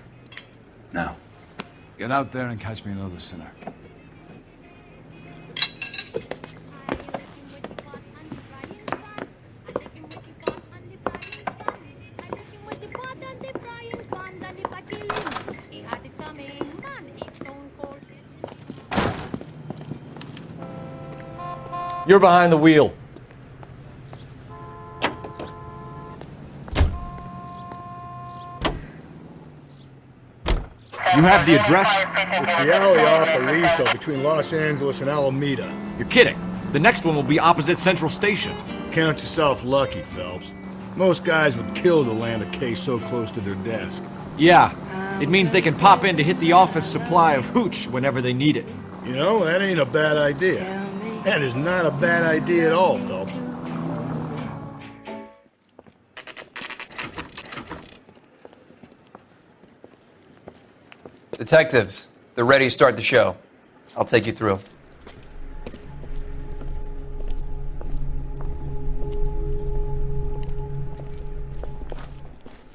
Now, get out there and catch me another sinner. You're behind the wheel. You have the address? It's the alley off Aliso between Los Angeles and Alameda. You're kidding. The next one will be opposite Central Station. Count yourself lucky, Phelps. Most guys would kill to land a case so close to their desk. Yeah, it means they can pop in to hit the office supply of hooch whenever they need it. You know, that ain't a bad idea. That is not a bad idea at all, Phelps. Detectives, they're ready to start the show. I'll take you through.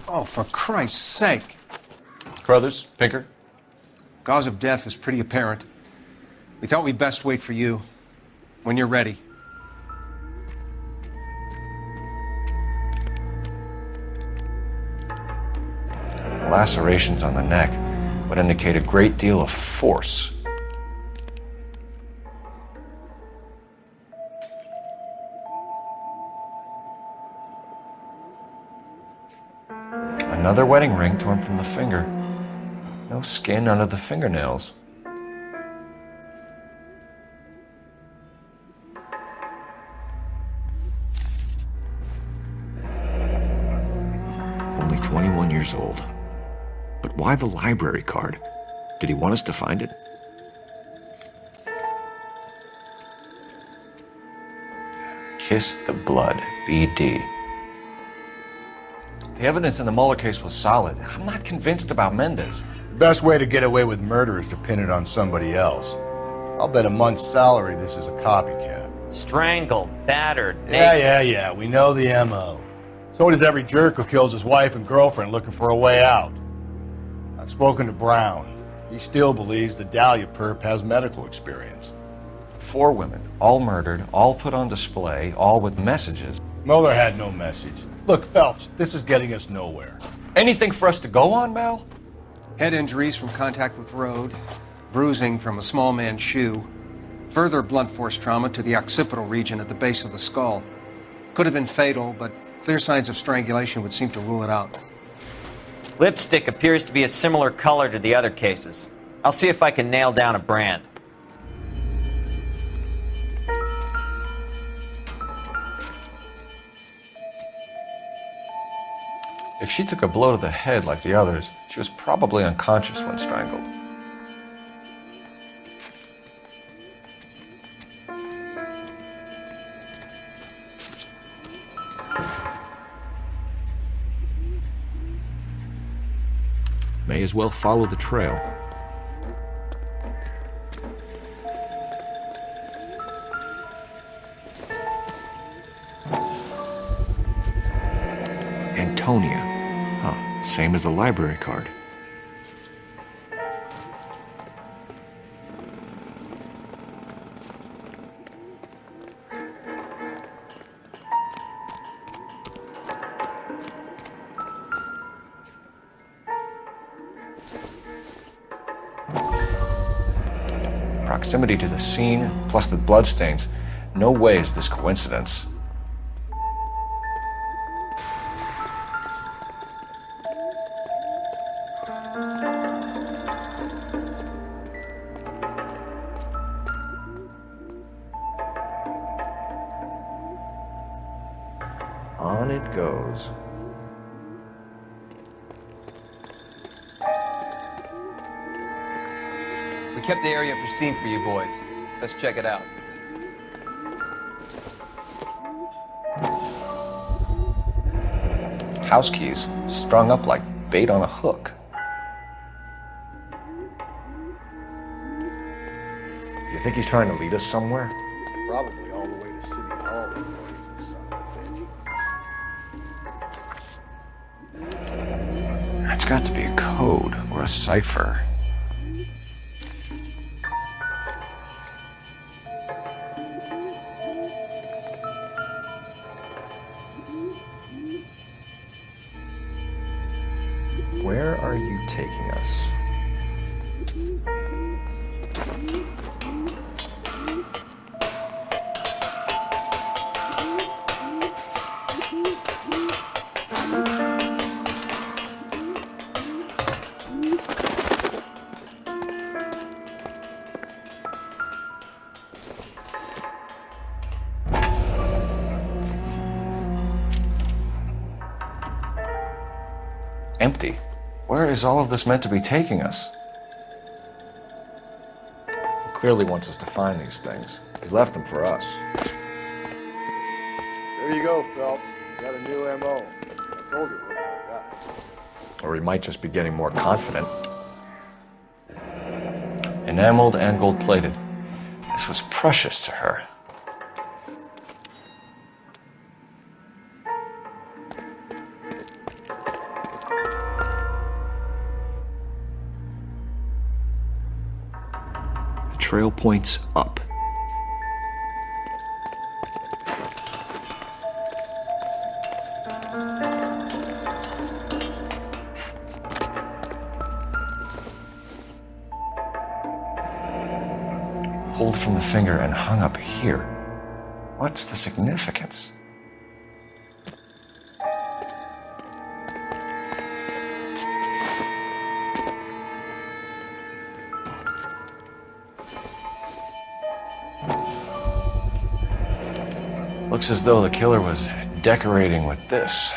Oh, for Christ's sake. Crothers, Pinker. Cause of death is pretty apparent. We thought we'd best wait for you. When you're ready. Lacerations on the neck would indicate a great deal of force. Another wedding ring torn from the finger. No skin under the fingernails. Only 21 years old. But why the library card? Did he want us to find it? Kiss the blood, BD. The evidence in the Mueller case was solid. I'm not convinced about Mendez. The best way to get away with murder is to pin it on somebody else. I'll bet a month's salary this is a copycat. Strangled, battered, Yeah, we know the M.O. So does every jerk who kills his wife and girlfriend looking for a way out. I've spoken to Brown. He still believes the Dahlia perp has medical experience. 4 women, all murdered, all put on display, all with messages. Mueller had no message. Look, Phelps, this is getting us nowhere. Anything for us to go on, Mal? Head injuries from contact with road, bruising from a small man's shoe, further blunt force trauma to the occipital region at the base of the skull. Could have been fatal, but clear signs of strangulation would seem to rule it out. Lipstick appears to be a similar color to the other cases. I'll see if I can nail down a brand. If she took a blow to the head like the others, she was probably unconscious when strangled. May as well follow the trail. Antonia. Huh, same as the library card. Proximity to the scene, plus the bloodstains. No way is this coincidence. On it goes. We kept the area pristine for you boys. Let's check it out. House keys, strung up like bait on a hook. You think he's trying to lead us somewhere? Probably all the way to City Hall, you crazy son of a bitch. That's got to be a code or a cipher. Where are you taking us? Empty. Where is all of this meant to be taking us? He clearly wants us to find these things. He's left them for us. There you go, Phelps. You got a new MO. I told you it wasn't like that. Or he might just be getting more confident. Enameled and gold-plated. This was precious to her. The trail points up. Pulled from the finger and hung up here. What's the significance? Looks as though the killer was decorating with this.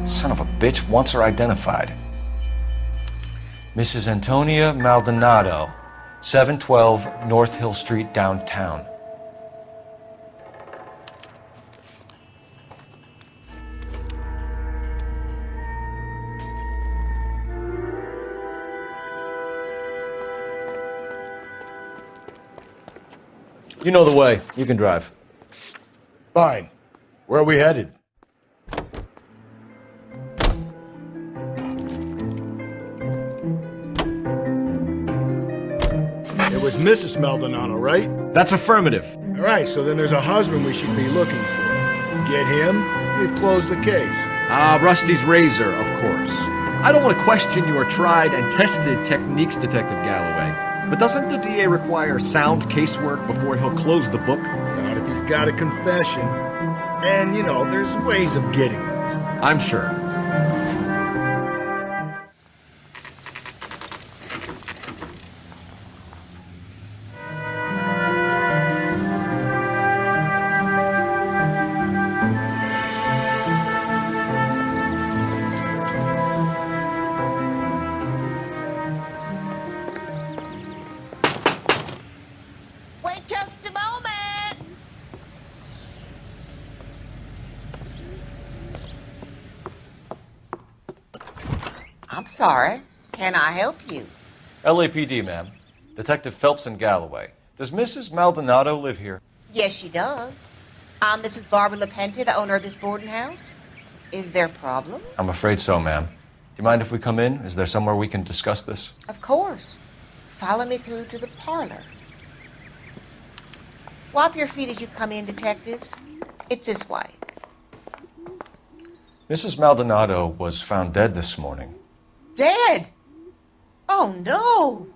Son of a bitch wants her identified. Mrs. Antonia Maldonado, 712 North Hill Street, downtown. You know the way. You can drive. Fine. Where are we headed? It was Mrs. Maldonado, right? That's affirmative. All right, so then there's a husband we should be looking for. Get him, we've closed the case. Rusty's razor, of course. I don't want to question your tried and tested techniques, Detective Galloway. But doesn't the DA require sound casework before he'll close the book? Not if he's got a confession. And, you know, there's ways of getting those. I'm sure. I'm sorry. Can I help you? LAPD, ma'am. Detective Phelps and Galloway. Does Mrs. Maldonado live here? Yes, she does. I'm Mrs. Barbara LaPenta, the owner of this boarding house. Is there a problem? I'm afraid so, ma'am. Do you mind if we come in? Is there somewhere we can discuss this? Of course. Follow me through to the parlor. Wipe your feet as you come in, detectives. It's this way. Mrs. Maldonado was found dead this morning. Dead? Oh, no.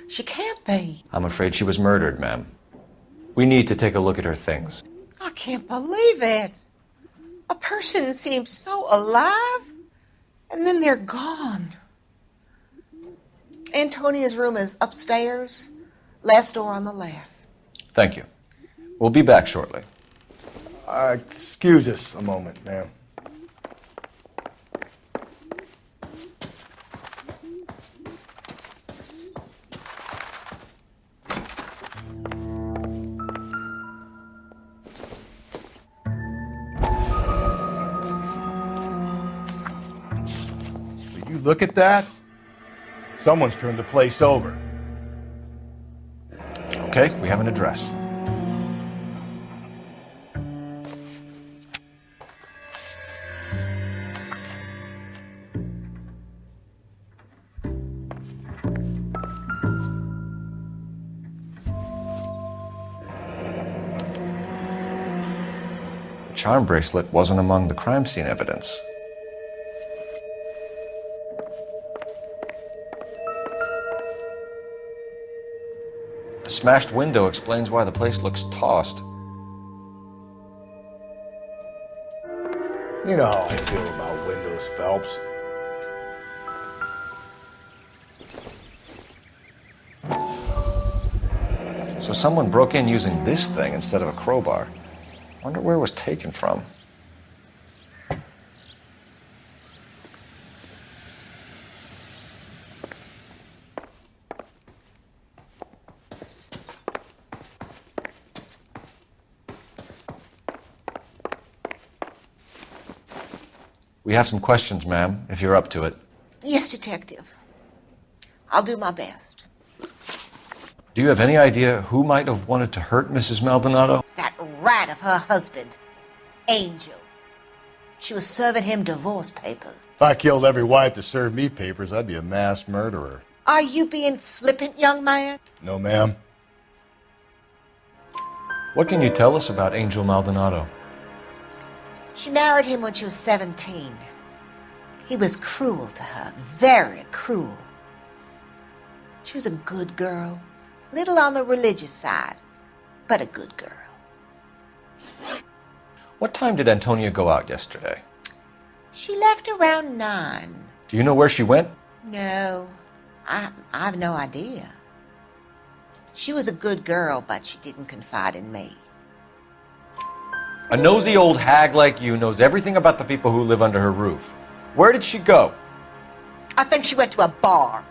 She can't be. I'm afraid she was murdered, ma'am. We need to take a look at her things. I can't believe it. A person seems so alive, and then they're gone. Antonia's room is upstairs, last door on the left. Thank you. We'll be back shortly. Excuse us a moment, ma'am. Will you look at that? Someone's turned the place over. Okay, we have an address. The charm bracelet wasn't among the crime scene evidence. The smashed window explains why the place looks tossed. You know how I feel about windows, Phelps. So someone broke in using this thing instead of a crowbar. Wonder where it was taken from. We have some questions, ma'am, if you're up to it. Yes, detective. I'll do my best. Do you have any idea who might have wanted to hurt Mrs. Maldonado? That rat of her husband, Angel. She was serving him divorce papers. If I killed every wife that served me papers, I'd be a mass murderer. Are you being flippant, young man? No, ma'am. What can you tell us about Angel Maldonado? She married him when she was 17. He was cruel to her, very cruel. She was a good girl, little on the religious side, but a good girl. What time did Antonia go out yesterday? She left around 9. Do you know where she went? No, I've no idea. She was a good girl, but she didn't confide in me. A nosy old hag like you knows everything about the people who live under her roof. Where did she go? I think she went to a bar.